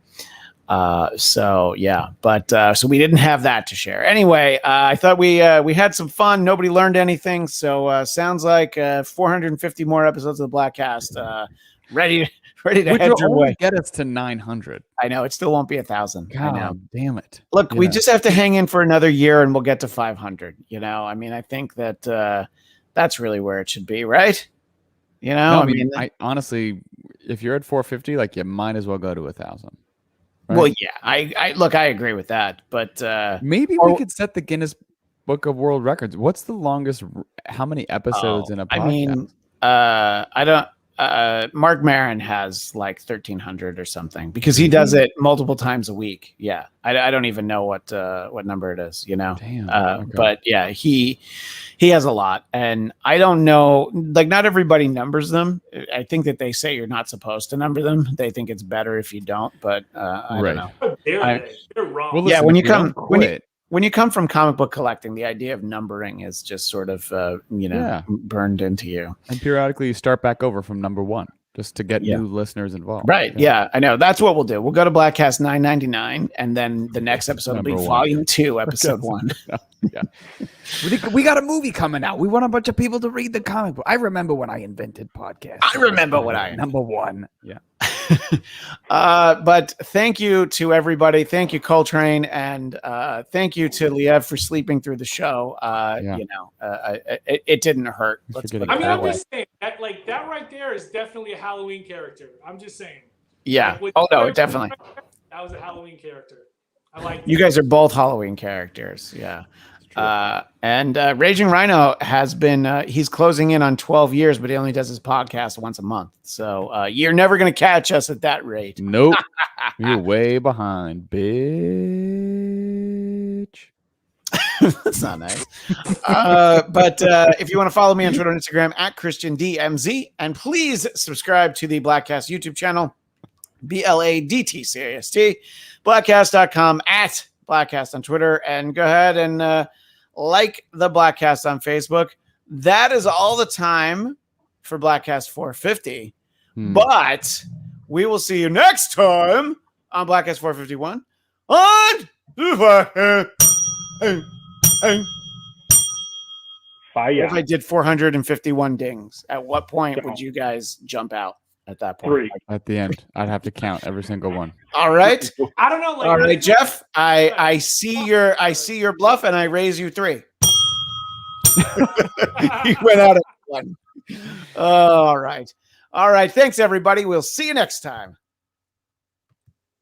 So we didn't have that to share. Anyway, I thought we had some fun. Nobody learned anything. So sounds like 450 more episodes of the Bladtcast ready to head your way. Get us to 900. I know it still won't be 1,000. God damn it! Look, we just have to hang in for another year, and we'll get to 500. I mean, I think that that's really where it should be, right? I honestly, if you're at 450, like you might as well go to 1,000. Right? Well, yeah, I agree with that, but maybe we could set the Guinness Book of World Records. What's the longest? How many episodes in a podcast? I mean, I don't. Mark Maron has like 1,300 or something because he does it multiple times a week. Yeah, I don't even know what number it is. Damn. Okay. But yeah, he has a lot, and I don't know. Like, not everybody numbers them. I think that they say you're not supposed to number them. They think it's better if you don't. But I don't know. They're wrong. Well, listen, when you come from comic book collecting, the idea of numbering is just sort of burned into you. And periodically you start back over from number 1 just to get new listeners involved. Right. Yeah, I know. That's what we'll do. We'll go to Bladtcast 999, and then the next episode will be Volume 2, Episode 1. Yeah. We got a movie coming out. We want a bunch of people to read the comic book. I remember when I invented podcasts. I remember when number 1. Yeah. But thank you to everybody. Thank you, Coltrane, and thank you to Liev for sleeping through the show. It didn't hurt. I'm just saying that that right there is definitely a Halloween character. I'm just saying. Yeah. Definitely. That was a Halloween character. I like. You guys are both Halloween characters. Yeah. And Raging Rhino has been he's closing in on 12 years, but he only does his podcast once a month. So you're never going to catch us at that rate. Nope. You're way behind, bitch. That's not nice. But if you want to follow me on Twitter and Instagram at ChristianDMZ, and please subscribe to the Bladtcast YouTube channel, BLADTCAST, Bladtcast.com, at Bladtcast on Twitter, and go ahead and like the Bladtcast on Facebook. that is all the time for Bladtcast 450. But we will see you next time on Bladtcast 451 on Fire. If I did 451 dings, at what point would you guys jump out at that point? 3. At the end, I'd have to count every single one. All right. I don't know. Like, All right, Jeff. I see your bluff, and I raise you 3. He went out at 1. All right. Thanks, everybody. We'll see you next time.